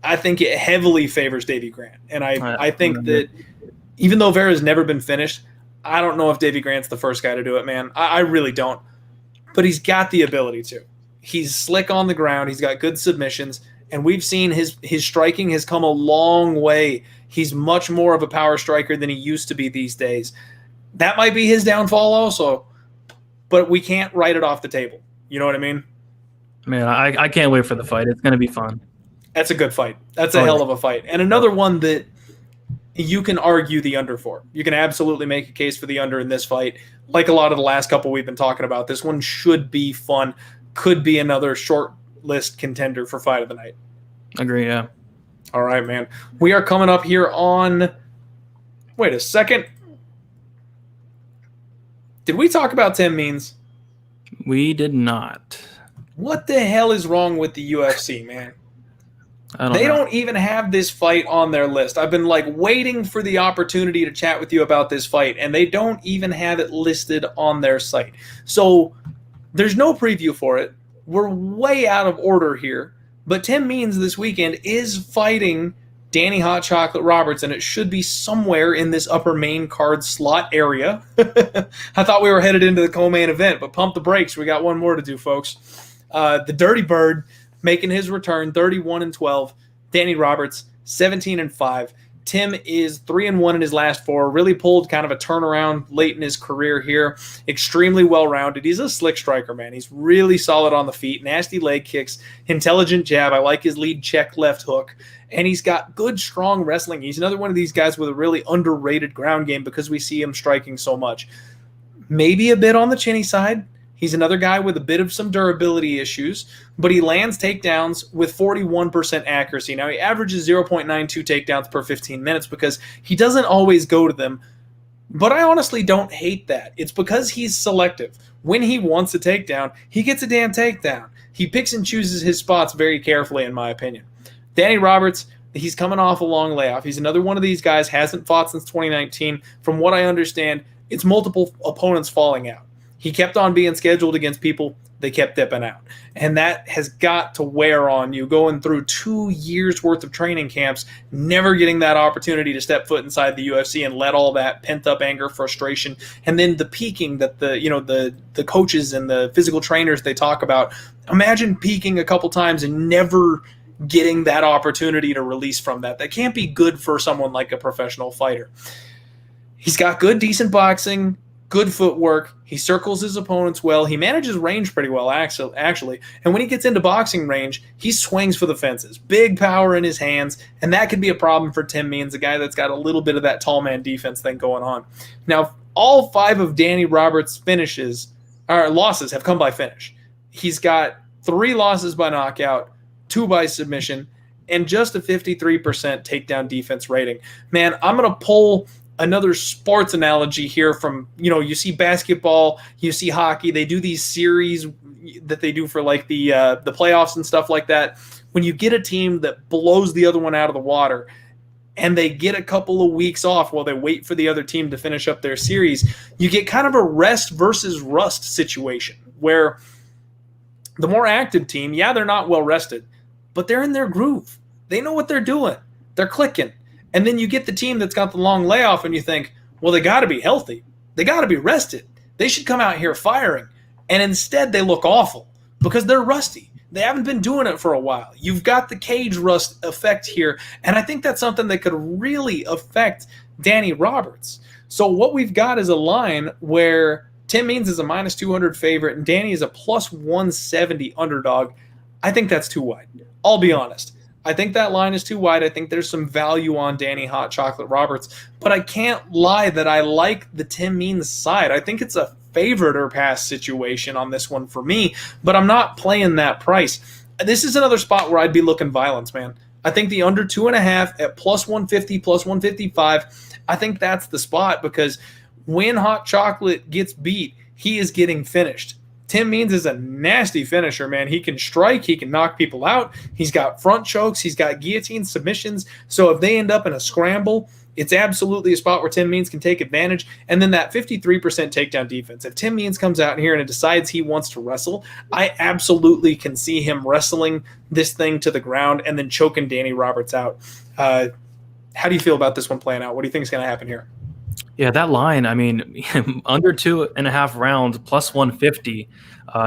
I think it heavily favors Davey Grant, and I think that even though Vera's never been finished, I don't know if Davey Grant's the first guy to do it, man. I really don't. But he's got the ability to. He's slick on the ground. He's got good submissions. And we've seen his striking has come a long way. He's much more of a power striker than he used to be these days. That might be his downfall also. But we can't write it off the table. You know what I mean? Man, I can't wait for the fight. It's going to be fun. That's a good fight. That's a hell of a fight. And another one that you can argue the under for. You can absolutely make a case for the under in this fight. Like a lot of the last couple we've been talking about, this one should be fun. Could be another short list contender for fight of the night. Agree, yeah. All right, man. We are coming up here on... Wait a second. Did we talk about Tim Means? We did not. What the hell is wrong with the UFC, man? They don't even have this fight on their list. I've been waiting for the opportunity to chat with you about this fight, and they don't even have it listed on their site. So there's no preview for it. We're way out of order here. But Tim Means this weekend is fighting Danny Hot Chocolate Roberts, and it should be somewhere in this upper main card slot area. I thought we were headed into the co-main event, but pump the brakes. We got one more to do, folks. The Dirty Bird making his return, 31-12. Danny Roberts, 17-5. Tim is 3-1 in his last 4. Really pulled kind of a turnaround late in his career here. Extremely well-rounded. He's a slick striker, man. He's really solid on the feet. Nasty leg kicks. Intelligent jab. I like his lead check left hook. And he's got good, strong wrestling. He's another one of these guys with a really underrated ground game because we see him striking so much. Maybe a bit on the chinny side. He's another guy with a bit of some durability issues, but he lands takedowns with 41% accuracy. Now, he averages 0.92 takedowns per 15 minutes because he doesn't always go to them, but I honestly don't hate that. It's because he's selective. When he wants a takedown, he gets a damn takedown. He picks and chooses his spots very carefully, in my opinion. Danny Roberts, he's coming off a long layoff. He's another one of these guys, hasn't fought since 2019. From what I understand, it's multiple opponents falling out. He kept on being scheduled against people. They kept dipping out. And that has got to wear on you going through 2 years worth of training camps, never getting that opportunity to step foot inside the UFC and let all that pent-up anger, frustration, and then the peaking that the coaches and the physical trainers they talk about. Imagine peaking a couple times and never getting that opportunity to release from that. That can't be good for someone like a professional fighter. He's got good, decent boxing, good footwork. He circles his opponents well. He manages range pretty well, actually. And when he gets into boxing range, he swings for the fences. Big power in his hands, and that could be a problem for Tim Means, a guy that's got a little bit of that tall man defense thing going on. Now, all 5 of Danny Roberts' losses have come by finish. He's got 3 losses by knockout, 2 by submission, and just a 53% takedown defense rating. Man, I'm going to pull another sports analogy here from, you see basketball, you see hockey, they do these series that they do for the playoffs and stuff like that. When you get a team that blows the other one out of the water and they get a couple of weeks off while they wait for the other team to finish up their series, you get kind of a rest versus rust situation where the more active team, yeah, they're not well rested, but they're in their groove. They know what they're doing. They're clicking. And then you get the team that's got the long layoff and you think, well, they got to be healthy. They got to be rested. They should come out here firing. And instead they look awful because they're rusty. They haven't been doing it for a while. You've got the cage rust effect here. And I think that's something that could really affect Danny Roberts. So what we've got is a line where Tim Means is a minus 200 favorite and Danny is a plus 170 underdog. I think that's too wide. I'll be honest. I think that line is too wide. I think there's some value on Danny Hot Chocolate Roberts, but I can't lie that I like the Tim Means side. I think it's a favorite or pass situation on this one for me, but I'm not playing that price. this is another spot where I'd be looking violence, man. I think the under 2.5 at plus 150, plus 155, I think that's the spot, because when Hot Chocolate gets beat, he is getting finished. Tim Means is a nasty finisher, man. He can strike. He can knock people out. He's got front chokes. He's got guillotine submissions. So if they end up in a scramble, it's absolutely a spot where Tim Means can take advantage. And then that 53% takedown defense. If Tim Means comes out here and decides he wants to wrestle, I absolutely can see him wrestling this thing to the ground and then choking Danny Roberts out. How do you feel about this one playing out? What do you think is going to happen here? Yeah, that line, I mean, under 2.5 rounds, plus 150.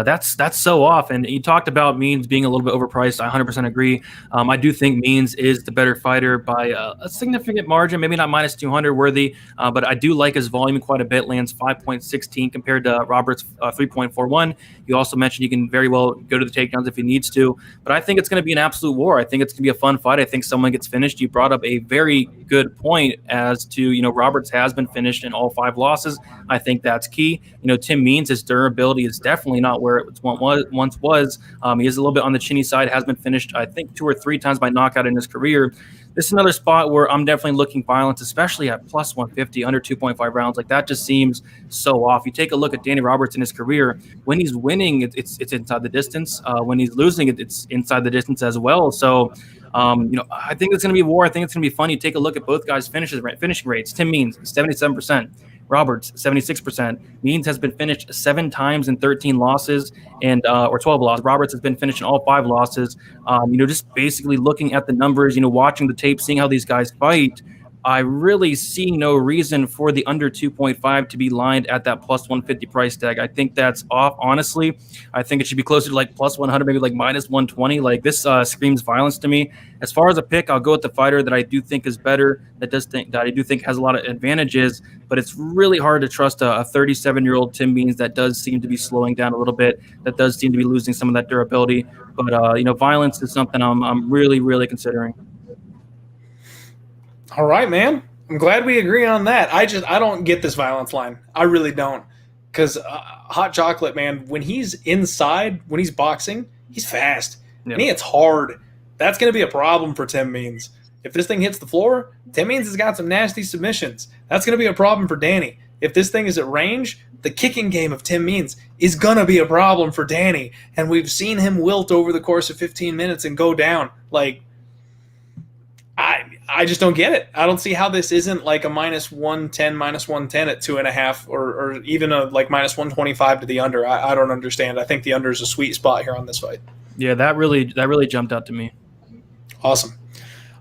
That's so off. And you talked about Means being a little bit overpriced. I 100% agree. I do think Means is the better fighter by a significant margin, maybe not minus 200 worthy, but I do like his volume quite a bit. Lands 5.16 compared to Roberts' 3.41. You also mentioned he can very well go to the takedowns if he needs to, but I think it's going to be an absolute war. I think it's going to be a fun fight. I think someone gets finished. You brought up a very good point as to, Roberts has been finished in all 5 losses. I think that's key. Tim Means, his durability is definitely not where it once was. He is a little bit on the chinny side, has been finished, I think, 2 or 3 times by knockout in his career. This is another spot where I'm definitely looking violence, especially at plus 150, under 2.5 rounds. Like, that just seems so off. You take a look at Danny Roberts in his career. When he's winning, it's inside the distance. When he's losing, it's inside the distance as well. So, I think it's going to be a war. I think it's going to be fun. You take a look at both guys' finishing rates. Tim Means, 77%. Roberts, 76%. Means has been finished 7 times in 13 losses or 12 losses. Roberts has been finished in all 5 losses. Just basically looking at the numbers, watching the tape, seeing how these guys fight, I really see no reason for the under 2.5 to be lined at that plus 150 price tag. I think that's off, honestly. I think it should be closer to like plus 100, maybe like minus 120. Like, this screams violence to me. As far as a pick, I'll go with the fighter that I do think is better, that I do think has a lot of advantages, but it's really hard to trust a 37-year-old Tim Means that does seem to be slowing down a little bit, that does seem to be losing some of that durability. But, violence is something I'm really, really considering. All right, man. I'm glad we agree on that. I don't get this violence line. I really don't. Because Hot Chocolate, man, when he's inside, when he's boxing, he's fast. Yep. And he hits hard. That's going to be a problem for Tim Means. If this thing hits the floor, Tim Means has got some nasty submissions. That's going to be a problem for Danny. If this thing is at range, the kicking game of Tim Means is going to be a problem for Danny. And we've seen him wilt over the course of 15 minutes and go down. Like, I just don't get it. I don't see how this isn't like a minus 110 at 2.5, or even a like minus 125 to the under. I don't understand. I think the under is a sweet spot here on this fight. Yeah, that really jumped out to me. Awesome.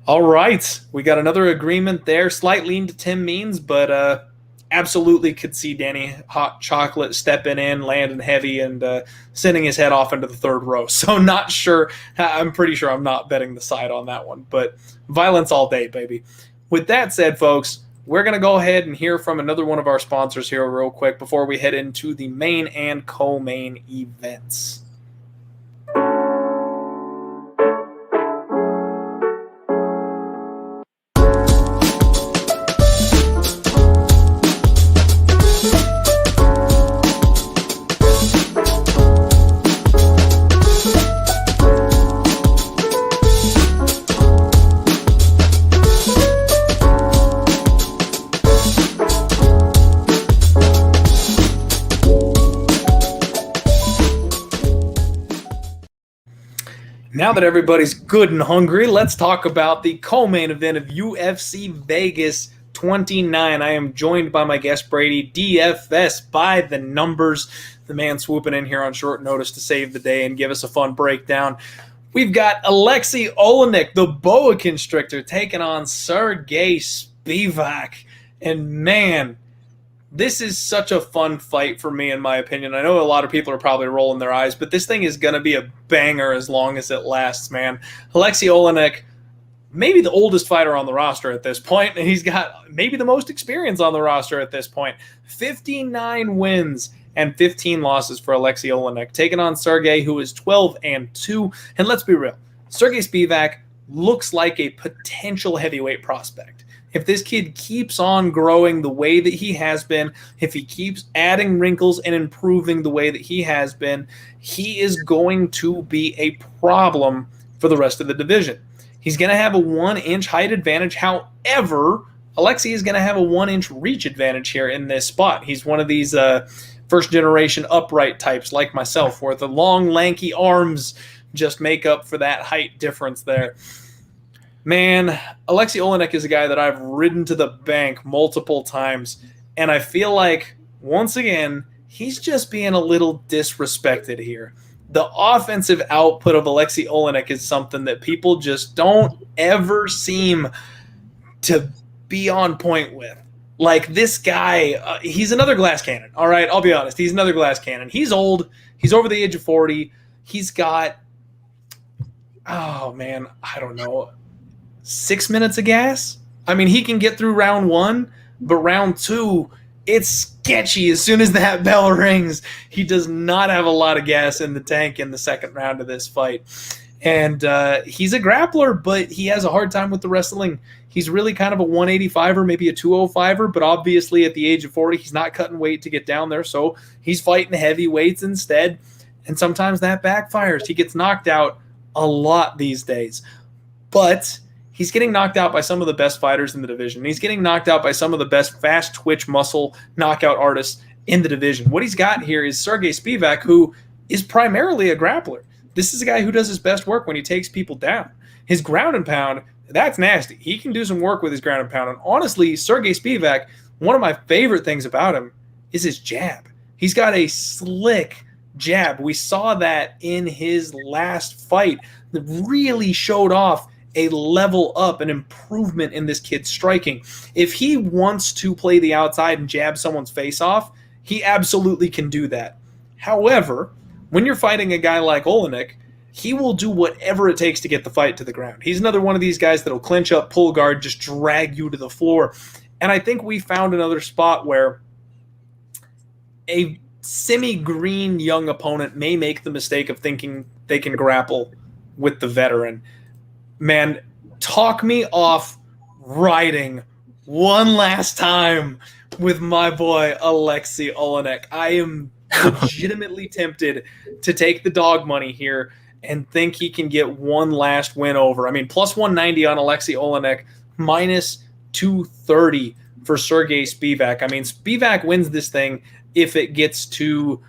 All right, we got another agreement there. Slight lean to Tim Means, but absolutely could see Danny Hot Chocolate stepping in, landing heavy, and sending his head off into the 3rd row. So not sure. I'm pretty sure I'm not betting the side on that one, but violence all day, baby. With that said, folks, we're going to go ahead and hear from another one of our sponsors here real quick before we head into the main and co-main events. Now that everybody's good and hungry, let's talk about the co-main event of UFC Vegas 29. I am joined by my guest, Brady, DFS by the numbers, the man swooping in here on short notice to save the day and give us a fun breakdown. We've got Aleksei Oleinik, the boa constrictor, taking on Sergey Spivak. And man, this is such a fun fight for me, in my opinion. I know a lot of people are probably rolling their eyes, but this thing is going to be a banger as long as it lasts, man. Aleksei Oleinik, maybe the oldest fighter on the roster at this point, and he's got maybe the most experience on the roster at this point. 59 wins and 15 losses for Aleksei Oleinik, taking on Sergey, who is 12-2. And let's be real, Sergey Spivak looks like a potential heavyweight prospect. If this kid keeps on growing the way that he has been, if he keeps adding wrinkles and improving the way that he has been, he is going to be a problem for the rest of the division. He's going to have a 1-inch height advantage. However, Aleksei is going to have a 1-inch reach advantage here in this spot. He's one of these first-generation upright types like myself, where the long, lanky arms just make up for that height difference there. Man, Aleksei Olenek is a guy that I've ridden to the bank multiple times, and I feel like, once again, he's just being a little disrespected here. The offensive output of Aleksei Olenek is something that people just don't ever seem to be on point with. Like, this guy, he's another glass cannon, all right? I'll be honest. He's another glass cannon. He's old. He's over the age of 40. He's got, oh, man, I don't know, 6 minutes of gas? I mean, he can get through round 1, but round 2, it's sketchy. As soon as that bell rings, he does not have a lot of gas in the tank in the second round of this fight. And he's a grappler, but he has a hard time with the wrestling. He's really kind of a 185er, maybe a 205er, but obviously at the age of 40, he's not cutting weight to get down there, so he's fighting heavyweights instead, and sometimes that backfires. He gets knocked out a lot these days, but he's getting knocked out by some of the best fighters in the division. He's getting knocked out by some of the best fast twitch muscle knockout artists in the division. What he's got here is Sergey Spivak, who is primarily a grappler. This is a guy who does his best work when he takes people down. His ground and pound, that's nasty. He can do some work with his ground and pound. And honestly, Sergey Spivak, one of my favorite things about him is his jab. He's got a slick jab. We saw that in his last fight that really showed off a level up, an improvement in this kid's striking. If he wants to play the outside and jab someone's face off, he absolutely can do that. However, when you're fighting a guy like Olenek, he will do whatever it takes to get the fight to the ground. He's another one of these guys that'll clinch up, pull guard, just drag you to the floor. And I think we found another spot where a semi-green young opponent may make the mistake of thinking they can grapple with the veteran. Man, talk me off riding one last time with my boy Aleksei Olenek. I am legitimately tempted to take the dog money here and think he can get one last win over. I mean, plus 190 on Aleksei Olenek, minus 230 for Sergey Spivak. I mean, Spivak wins this thing if it gets to,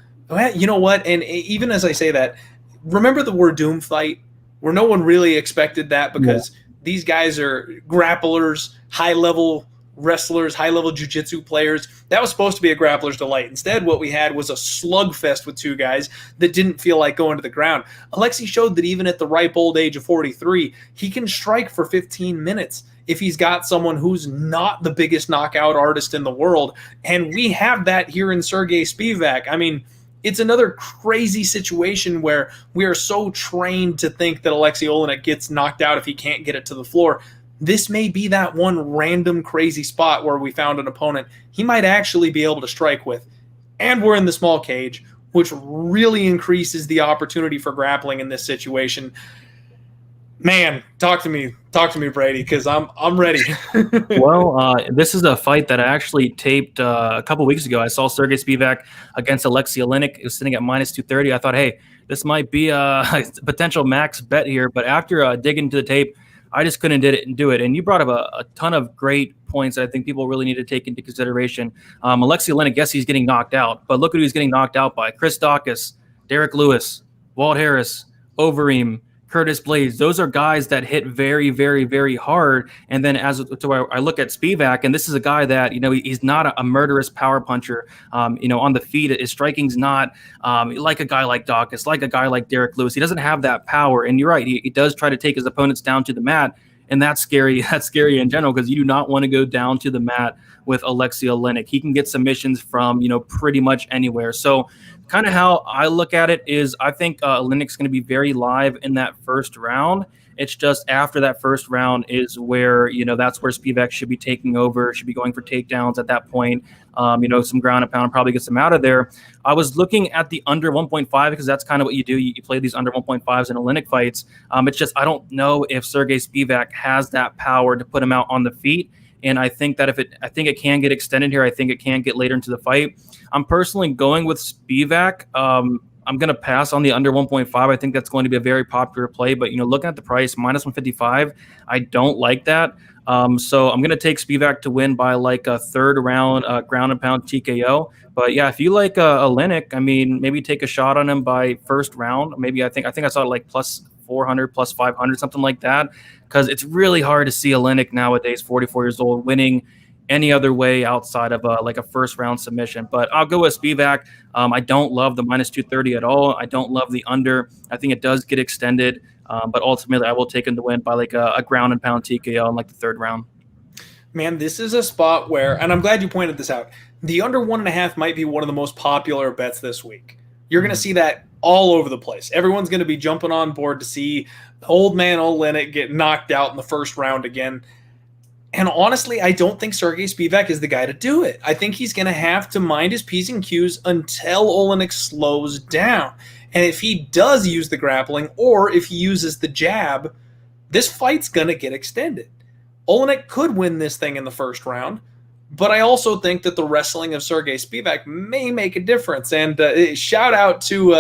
you know what? And even as I say that, remember the Werdum fight where no one really expected that because these guys are grapplers, high-level wrestlers, high-level jiu-jitsu players. That was supposed to be a grappler's delight. Instead, what we had was a slugfest with two guys that didn't feel like going to the ground. Aleksei showed that even at the ripe old age of 43, he can strike for 15 minutes if he's got someone who's not the biggest knockout artist in the world. And we have that here in Sergey Spivak. I mean, it's another crazy situation where we are so trained to think that Aleksei Olenek gets knocked out if he can't get it to the floor. This may be that one random crazy spot where we found an opponent he might actually be able to strike with. And we're in the small cage, which really increases the opportunity for grappling in this situation. Man, talk to me, Brady, because I'm ready. Well, this is a fight that I actually taped a couple weeks ago. I saw Sergey Spivak against Aleksei Olenek. It was sitting at minus 230. I thought, hey, this might be a potential max bet here. But after digging into the tape, I just couldn't do it. And you brought up a ton of great points that I think people really need to take into consideration. Aleksei Olenek, yes, he's getting knocked out. But look who he's getting knocked out by. Chris Daukaus, Derek Lewis, Walt Harris, Overeem, Curtis Blades. Those are guys that hit very, very, very hard. And then I look at Spivak, and this is a guy that, he's not a murderous power puncher. On the feet, his striking's not like a guy like Daukaus, like a guy like Derek Lewis. He doesn't have that power. And you're right, he does try to take his opponents down to the mat. And that's scary. That's scary in general because you do not want to go down to the mat with Aleksei Olenek. He can get submissions from, pretty much anywhere. So kind of how I look at it is I think Olenek's going to be very live in that first round. It's just after that first round is where, that's where Spivak should be taking over, should be going for takedowns at that point. Some ground and pound, probably gets them out of there. I was looking at the under 1.5 because that's kind of what you do. You play these under 1.5s in Olenek fights. It's just I don't know if Sergey Spivak has that power to put him out on the feet. And I think that I think it can get extended here. I think it can get later into the fight. I'm personally going with Spivak. I'm going to pass on the under 1.5. I think that's going to be a very popular play. But, looking at the price, minus 155, I don't like that. So I'm going to take Spivak to win by like a third round ground and pound TKO. But yeah, if you like Oleinik, I mean, maybe take a shot on him by first round. Maybe I think I saw it like plus 400, plus 500, something like that. Because it's really hard to see Oleinik nowadays, 44 years old, winning any other way outside of like a first round submission. But I'll go with Spivak. I don't love the minus 230 at all. I don't love the under. I think it does get extended. But ultimately, I will take him to win by like a ground and pound TKO in like the third round. Man, this is a spot where, and I'm glad you pointed this out, the under 1.5 might be one of the most popular bets this week. You're going to see that all over the place. Everyone's going to be jumping on board to see old man Oleinik get knocked out in the first round again. And honestly, I don't think Sergey Spivak is the guy to do it. I think he's going to have to mind his P's and Q's until Oleinik slows down. And if he does use the grappling, or if he uses the jab, this fight's going to get extended. Oleinik could win this thing in the first round, but I also think that the wrestling of Sergey Spivak may make a difference. And shout out to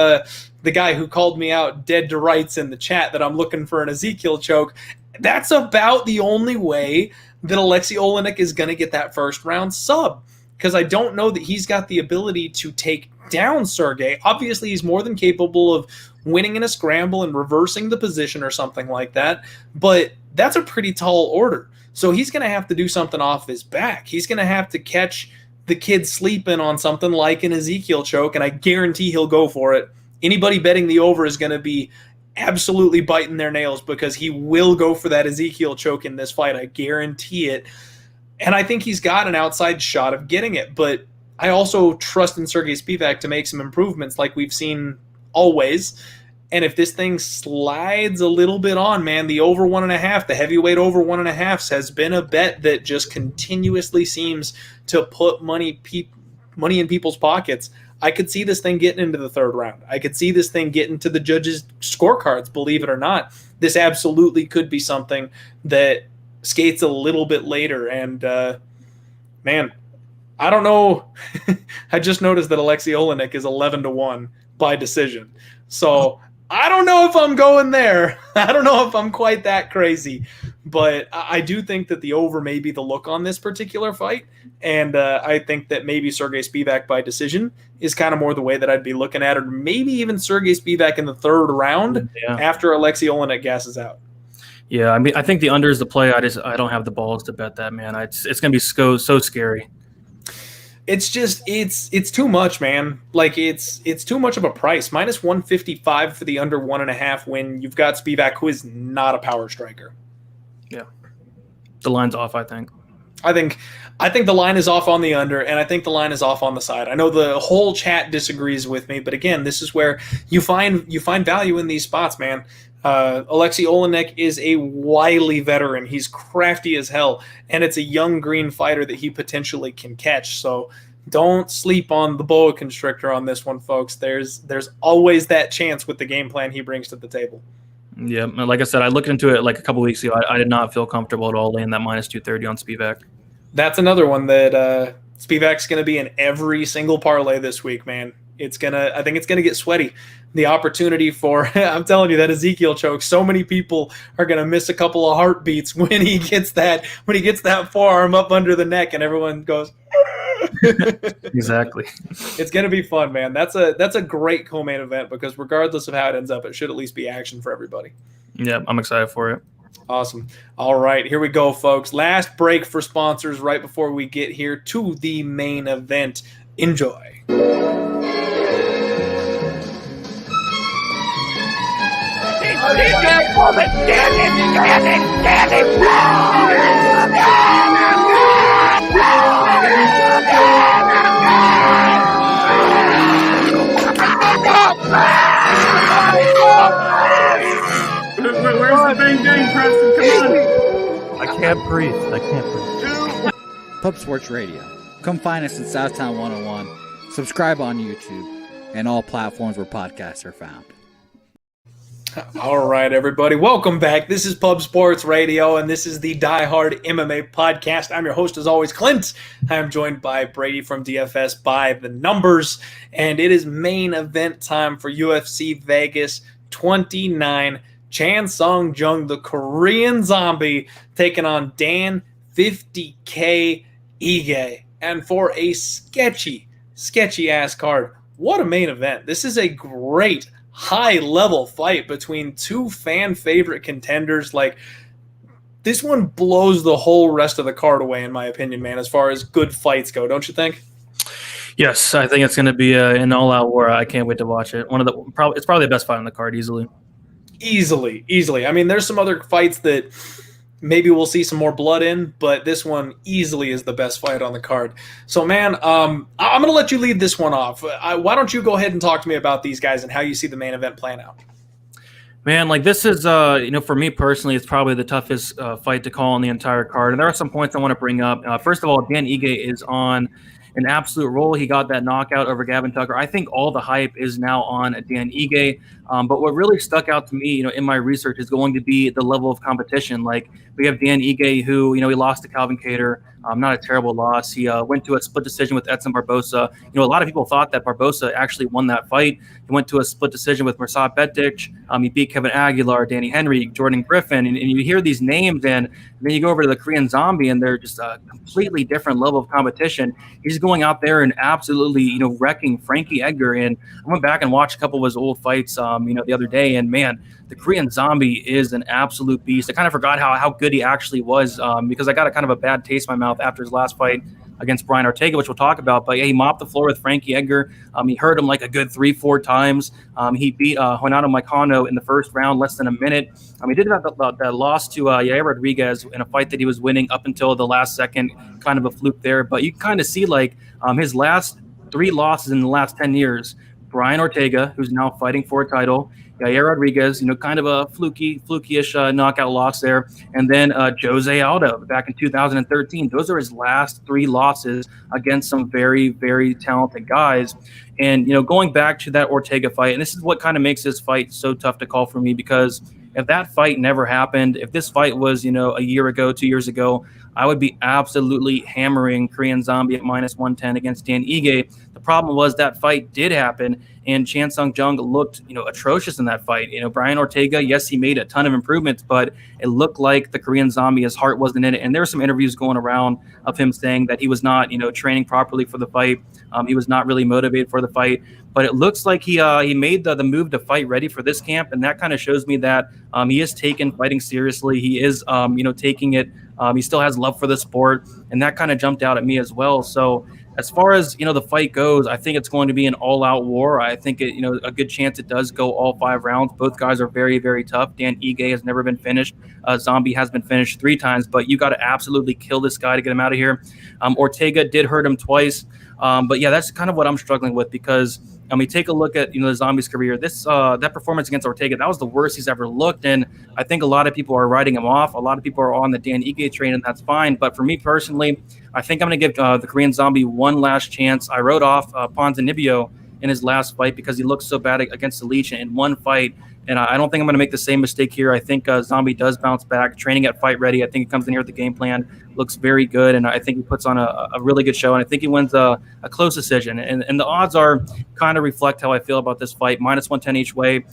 the guy who called me out dead to rights in the chat that I'm looking for an Ezekiel choke. That's about the only way that Aleksei Oleinik is going to get that first round sub, because I don't know that he's got the ability to take down Sergey. Obviously, he's more than capable of winning in a scramble and reversing the position or something like that, but that's a pretty tall order. So he's going to have to do something off his back. He's going to have to catch the kid sleeping on something like an Ezekiel choke, and I guarantee he'll go for it. Anybody betting the over is going to be absolutely biting their nails, because he will go for that Ezekiel choke in this fight. I guarantee it. And I think he's got an outside shot of getting it. But I also trust in Sergey Spivak to make some improvements like we've seen always. And if this thing slides a little bit on, man, the over 1.5, the heavyweight over 1.5 has been a bet that just continuously seems to put money in people's pockets. I could see this thing getting into the third round. I could see this thing getting to the judges' scorecards, believe it or not. This absolutely could be something that skates a little bit later. And, man, I don't know. I just noticed that Aleksei Oleinik is 11-1 by decision. So I don't know if I'm going there. I don't know if I'm quite that crazy. But I do think that the over may be the look on this particular fight. And I think that maybe Sergey Spivak by decision is kind of more the way that I'd be looking at it. Or maybe even Sergey Spivak in the third round after Aleksei Oleinik gasses out. Yeah, I mean, I think the under is the play. I don't have the balls to bet that, man. It's going to be so scary. It's just it's too much, man. Like it's too much of a price. Minus 155 for the under 1.5 when you've got Spivak, who is not a power striker. Yeah, the line's off. I think the line is off on the under, and I think the line is off on the side. I know the whole chat disagrees with me, but again, this is where you find value in these spots, man. Aleksei Oleinik is a wily veteran. He's crafty as hell, and it's a young green fighter that he potentially can catch. So don't sleep on the boa constrictor on this one, folks. There's always that chance with the game plan he brings to the table. Yeah, like I said, I looked into it like a couple weeks ago. I did not feel comfortable at all laying that minus 230 on Spivak. That's another one that Spivak's going to be in every single parlay this week, man. I think it's gonna get sweaty. The opportunity for I'm telling you, that Ezekiel choke, so many people are gonna miss a couple of heartbeats when he gets that forearm up under the neck and everyone goes Exactly. It's gonna be fun, man. That's a great co-main event, because regardless of how it ends up, it should at least be action for everybody. Yeah, I'm excited for it. Awesome. All right, here we go, folks. Last break for sponsors right before we get here to the main event. Enjoy. Where's the bang bang, Preston? Come on. I can't breathe. Pub Sports Radio. Come find us in Southtown 101. Subscribe on YouTube and all platforms where podcasts are found. All right, everybody. Welcome back. This is Pub Sports Radio, and this is the Die Hard MMA podcast. I'm your host, as always, Clint. I'm joined by Brady from DFS by the Numbers, and it is main event time for UFC Vegas 29. Chan Sung Jung, the Korean Zombie, taking on Dan 50K Ige. And for a sketchy-ass card, what a main event. This is a great high-level fight between two fan-favorite contenders. Like, this one blows the whole rest of the card away, in my opinion, man, as far as good fights go, don't you think? Yes, I think it's going to be an all-out war. I can't wait to watch it. It's probably the best fight on the card, easily. Easily. I mean, there's some other fights that maybe we'll see some more blood in, but this one easily is the best fight on the card. So, man, I'm going to let you lead this one off. Why don't you go ahead and talk to me about these guys and how you see the main event playing out? Man, like this is, for me personally, it's probably the toughest fight to call on the entire card. And there are some points I want to bring up. First of all, Dan Ige is on an absolute roll. He got that knockout over Gavin Tucker. I think all the hype is now on Dan Ige. But what really stuck out to me, in my research is going to be the level of competition. Like, we have Dan Ige, who, he lost to Calvin Kattar. Not a terrible loss. He went to a split decision with Edson Barbosa. A lot of people thought that Barbosa actually won that fight. He went to a split decision with Mirsad Bektic. He beat Kevin Aguilar, Danny Henry, Jordan Griffin. And you hear these names, and then you go over to the Korean Zombie, and they're just a completely different level of competition. He's going out there and absolutely, wrecking Frankie Edgar. And I went back and watched a couple of his old fights, the other day. And, man, the Korean Zombie is an absolute beast. I kind of forgot how good he actually was because I got a kind of a bad taste in my mouth after his last fight against Brian Ortega, which we'll talk about. But, yeah, he mopped the floor with Frankie Edgar. He hurt him like a good 3-4 times. He beat Renato Moicano in the first round, less than a minute. He did have that loss to Yair Rodriguez in a fight that he was winning up until the last second, kind of a fluke there. But you can kind of see, his last 3 losses in the last 10 years, Brian Ortega, who's now fighting for a title, Yair Rodriguez, kind of a fluky-ish knockout loss there, and then Jose Aldo back in 2013. Those are his last 3 losses against some very, very talented guys. And, going back to that Ortega fight, and this is what kind of makes this fight so tough to call for me, because if that fight never happened, if this fight was, a year ago, 2 years ago, I would be absolutely hammering Korean Zombie at -110 against Dan Ige. The problem was that fight did happen, and Chan Sung Jung looked, atrocious in that fight. Brian Ortega, yes, he made a ton of improvements, but it looked like the Korean Zombie, his heart wasn't in it. And there were some interviews going around of him saying that he was not, training properly for the fight. He was not really motivated for the fight. But it looks like he made the move to fight ready for this camp, and that kind of shows me that he is taking fighting seriously. He is, taking it. He still has love for the sport, and that kind of jumped out at me as well. So as far as, the fight goes, I think it's going to be an all-out war. I think it, a good chance it does go all 5 rounds. Both guys are very, very tough. Dan Ige has never been finished. Zombie has been finished 3 times, but you got to absolutely kill this guy to get him out of here. Ortega did hurt him twice. But yeah, that's kind of what I'm struggling with, because take a look at the Zombie's career. This that performance against Ortega, that was the worst he's ever looked, and I think a lot of people are writing him off. A lot of people are on the Dan Ige train, and that's fine. But for me personally, I think I'm going to give the Korean Zombie one last chance. I wrote off Ponzinibbio in his last fight because he looked so bad against the Leech in one fight. And I don't think I'm going to make the same mistake here. I think Zombie does bounce back, training at Fight Ready. I think he comes in here with the game plan, looks very good, and I think he puts on a really good show, and I think he wins a close decision. And the odds are kind of reflect how I feel about this fight, -110 each way.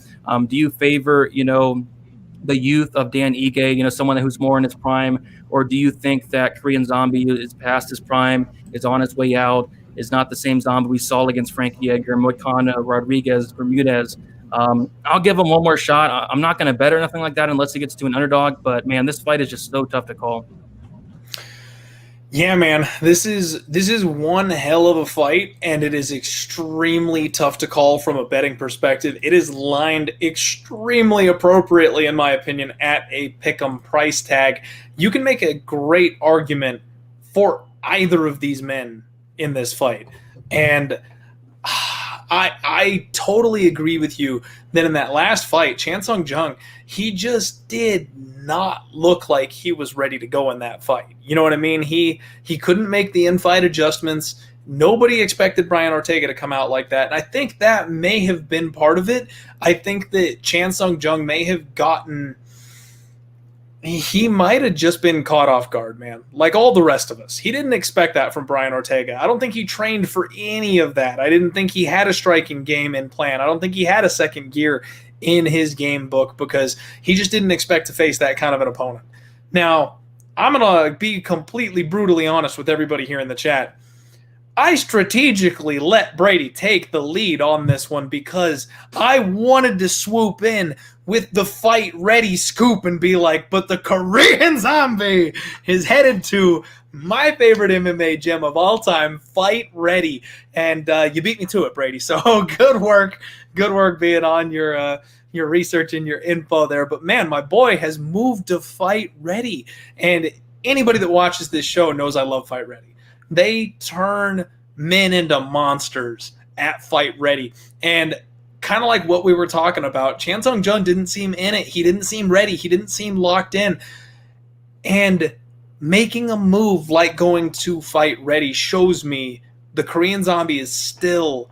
Do you favor, the youth of Dan Ige, someone who's more in his prime, or do you think that Korean Zombie is past his prime, is on his way out, is not the same Zombie we saw against Frankie Edgar, Moicano, Rodriguez, Bermudez? I'll give him one more shot. I'm not going to bet or nothing like that unless he gets to an underdog. But, man, this fight is just so tough to call. Yeah, man, this is one hell of a fight, and it is extremely tough to call from a betting perspective. It is lined extremely appropriately, in my opinion, at a pick'em price tag. You can make a great argument for either of these men in this fight, and I totally agree with you that in that last fight, Chan Sung Jung, he just did not look like he was ready to go in that fight. You know what I mean? He couldn't make the in-fight adjustments. Nobody expected Brian Ortega to come out like that, and I think that may have been part of it. I think that Chan Sung Jung may have he might have just been caught off guard, man, like all the rest of us. He didn't expect that from Brian Ortega. I don't think he trained for any of that. I didn't think he had a striking game in plan. I don't think he had a second gear in his game book because he just didn't expect to face that kind of an opponent. Now, I'm going to be completely brutally honest with everybody here in the chat. I strategically let Brady take the lead on this one because I wanted to swoop in with the fight ready scoop and be like, but the Korean Zombie is headed to my favorite MMA gem of all time, Fight Ready. And you beat me to it, Brady. So good work being on your research and your info there. But man, my boy has moved to Fight Ready. And anybody that watches this show knows I love Fight Ready. They turn men into monsters at Fight Ready. And kind of like what we were talking about, Chan Sung Jung didn't seem in it. He didn't seem ready. He didn't seem locked in. And making a move like going to Fight Ready shows me the Korean Zombie is still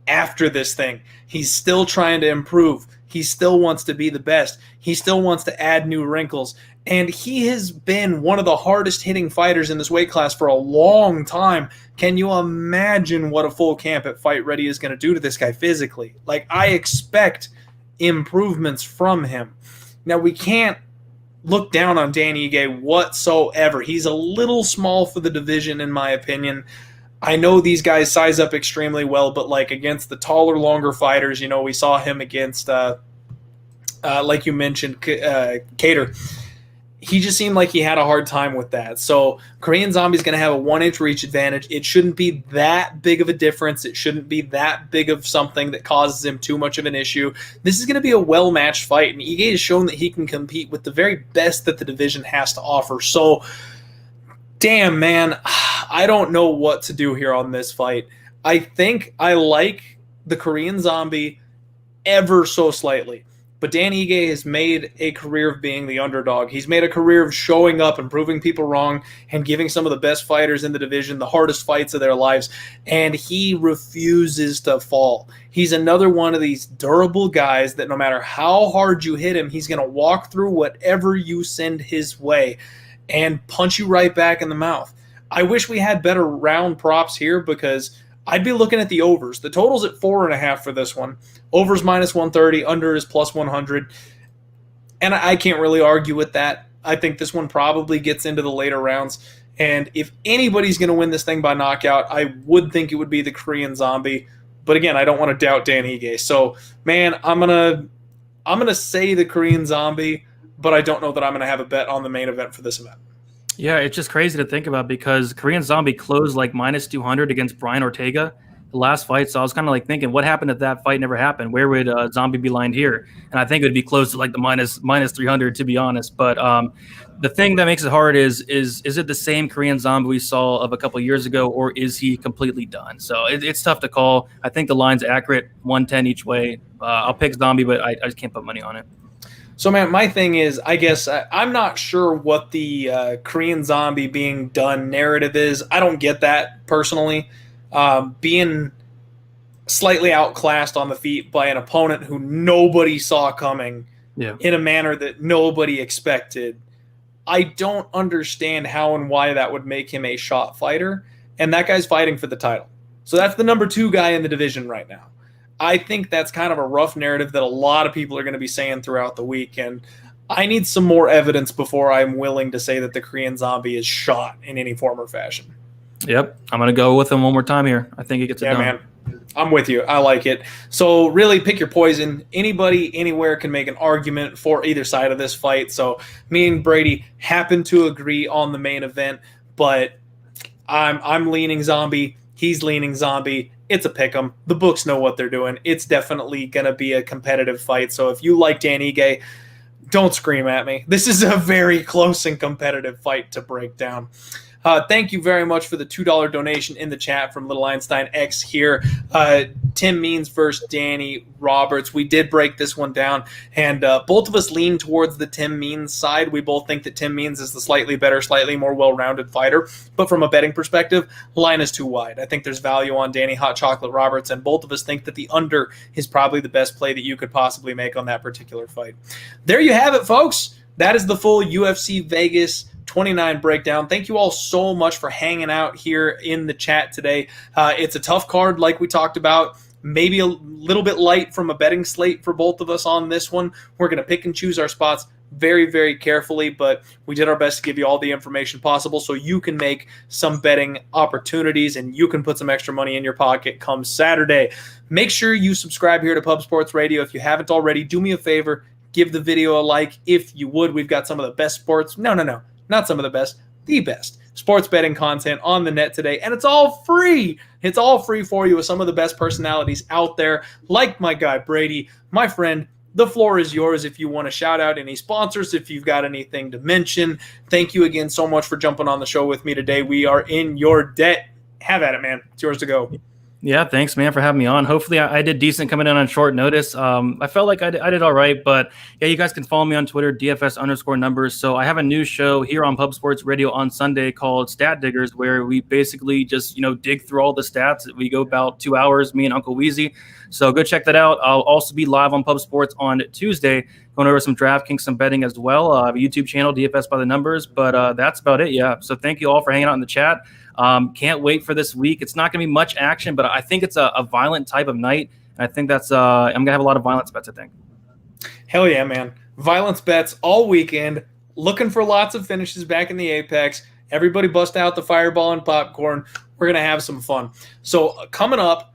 after this thing. He's still trying to improve. He still wants to be the best. He still wants to add new wrinkles. And he has been one of the hardest hitting fighters in this weight class for a long time. Can you imagine what a full camp at Fight Ready is going to do to this guy physically? Like, I expect improvements from him. Now, we can't look down on Dan Ige whatsoever. He's a little small for the division, in my opinion. I know these guys size up extremely well, but like against the taller, longer fighters, you know, we saw him against, like you mentioned, Cater. He just seemed like he had a hard time with that. So Korean Zombie's going to have a 1-inch reach advantage. It shouldn't be that big of a difference. It shouldn't be that big of something that causes him too much of an issue. This is going to be a well-matched fight, and Ige has shown that he can compete with the very best that the division has to offer. So, damn, man, I don't know what to do here on this fight. I think I like the Korean Zombie ever so slightly. But Dan Ige has made a career of being the underdog. He's made a career of showing up and proving people wrong and giving some of the best fighters in the division the hardest fights of their lives. And he refuses to fall. He's another one of these durable guys that no matter how hard you hit him, he's going to walk through whatever you send his way and punch you right back in the mouth. I wish we had better round props here because I'd be looking at the overs. The total's at 4.5 for this one. Overs -130, under is +100. And I can't really argue with that. I think this one probably gets into the later rounds. And if anybody's going to win this thing by knockout, I would think it would be the Korean Zombie. But again, I don't want to doubt Dan Ige. So, man, I'm gonna say the Korean Zombie, but I don't know that I'm going to have a bet on the main event for this event. Yeah, it's just crazy to think about because Korean Zombie closed like -200 against Brian Ortega the last fight. So I was kind of like thinking, what happened if that fight never happened? Where would Zombie be lined here? And I think it would be close to like the minus 300, to be honest. But the thing that makes it hard is it the same Korean Zombie we saw of a couple of years ago, or is he completely done? So it's tough to call. I think the line's accurate, 110 each way. I'll pick Zombie, but I just can't put money on it. So, man, my thing is, I guess I'm not sure what the Korean Zombie being done narrative is. I don't get that personally. Being slightly outclassed on the feet by an opponent who nobody saw coming in a manner that nobody expected. I don't understand how and why that would make him a shot fighter. And that guy's fighting for the title. So that's the number 2 guy in the division right now. I think that's kind of a rough narrative that a lot of people are going to be saying throughout the week. And I need some more evidence before I'm willing to say that the Korean Zombie is shot in any form or fashion. Yep. I'm going to go with him one more time here. I think he gets it done. Man. I'm with you. I like it. So really pick your poison. Anybody, anywhere can make an argument for either side of this fight. So me and Brady happen to agree on the main event, but I'm leaning Zombie. He's leaning Zombie. It's a pick'em. The books know what they're doing. It's definitely going to be a competitive fight. So if you like Dan Ige, don't scream at me. This is a very close and competitive fight to break down. Thank you very much for the $2 donation in the chat from Little Einstein X here. Tim Means versus Danny Roberts. We did break this one down, and both of us lean towards the Tim Means side. We both think that Tim Means is the slightly better, slightly more well-rounded fighter, but from a betting perspective, line is too wide. I think there's value on Danny Hot Chocolate Roberts, and both of us think that the under is probably the best play that you could possibly make on that particular fight. There you have it, folks. That is the full UFC Vegas 29 breakdown. Thank you all so much for hanging out here in the chat today. It's a tough card like we talked about. Maybe a little bit light from a betting slate for both of us on this one. We're going to pick and choose our spots very, very carefully, but we did our best to give you all the information possible so you can make some betting opportunities and you can put some extra money in your pocket come Saturday. Make sure you subscribe here to Pub Sports Radio. If you haven't already, do me a favor, give the video a like if you would. We've got some of the best sports. No, not some of the best, the best sports betting content on the net today, and it's all free. It's all free for you with some of the best personalities out there, like my guy Brady. My friend, the floor is yours if you want to shout out any sponsors, if you've got anything to mention. Thank you again so much for jumping on the show with me today. We are in your debt. Have at it, man. It's yours to go. Yeah, thanks, man, for having me on. Hopefully, I did decent coming in on short notice. I felt like I did all right, but yeah, you guys can follow me on Twitter, DFS_numbers. So I have a new show here on Pub Sports Radio on Sunday called Stat Diggers, where we basically just dig through all the stats. We go about 2 hours, me and Uncle Weezy. So go check that out. I'll also be live on Pub Sports on Tuesday, going over some DraftKings, some betting as well. I have a YouTube channel, DFS by the Numbers, but that's about it. Yeah. So thank you all for hanging out in the chat. Can't wait for this week. It's not going to be much action, but I think it's a violent type of night. And I think that's I'm going to have a lot of violence bets, I think. Hell yeah, man. Violence bets all weekend. Looking for lots of finishes back in the Apex. Everybody bust out the fireball and popcorn. We're going to have some fun. So coming up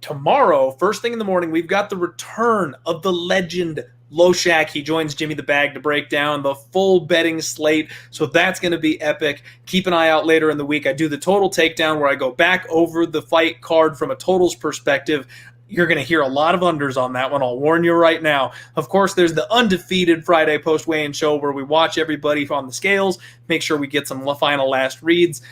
tomorrow, first thing in the morning, we've got the return of the legend Loshak. He joins Jimmy the Bag to break down the full betting slate, so that's going to be epic. Keep an eye out later in the week. I do the total takedown where I go back over the fight card from a totals perspective. You're going to hear a lot of unders on that one. I'll warn you right now. Of course, there's the undefeated Friday post-weigh-in show where we watch everybody on the scales, make sure we get some final last reads.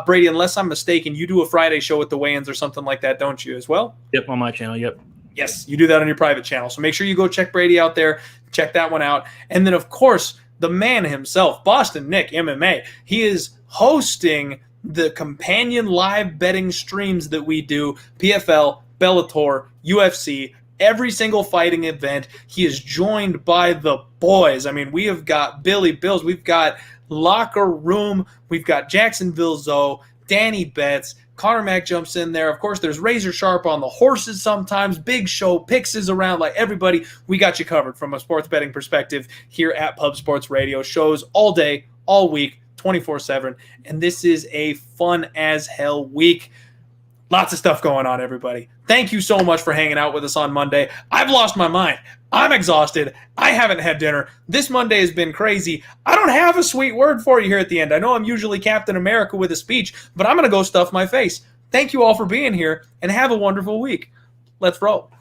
Brady, unless I'm mistaken, you do a Friday show with the weigh-ins or something like that, don't you, as well? Yep, on my channel, yep. Yes, you do that on your private channel. So make sure you go check Brady out there. Check that one out. And then, of course, the man himself, Boston Nick MMA. He is hosting the companion live betting streams that we do, PFL, Bellator, UFC, every single fighting event. He is joined by the boys. I mean, we have got Billy Bills. We've got Locker Room. We've got Jacksonville Zoe, Danny Betts. Connor Mack jumps in there. Of course, there's Razor Sharp on the horses sometimes. Big Show picks is around. Like everybody, we got you covered from a sports betting perspective here at Pub Sports Radio. Shows all day, all week, 24/7. And this is a fun as hell week. Lots of stuff going on, everybody. Thank you so much for hanging out with us on Monday. I've lost my mind. I'm exhausted. I haven't had dinner. This Monday has been crazy. I don't have a sweet word for you here at the end. I know I'm usually Captain America with a speech, but I'm going to go stuff my face. Thank you all for being here, and have a wonderful week. Let's roll.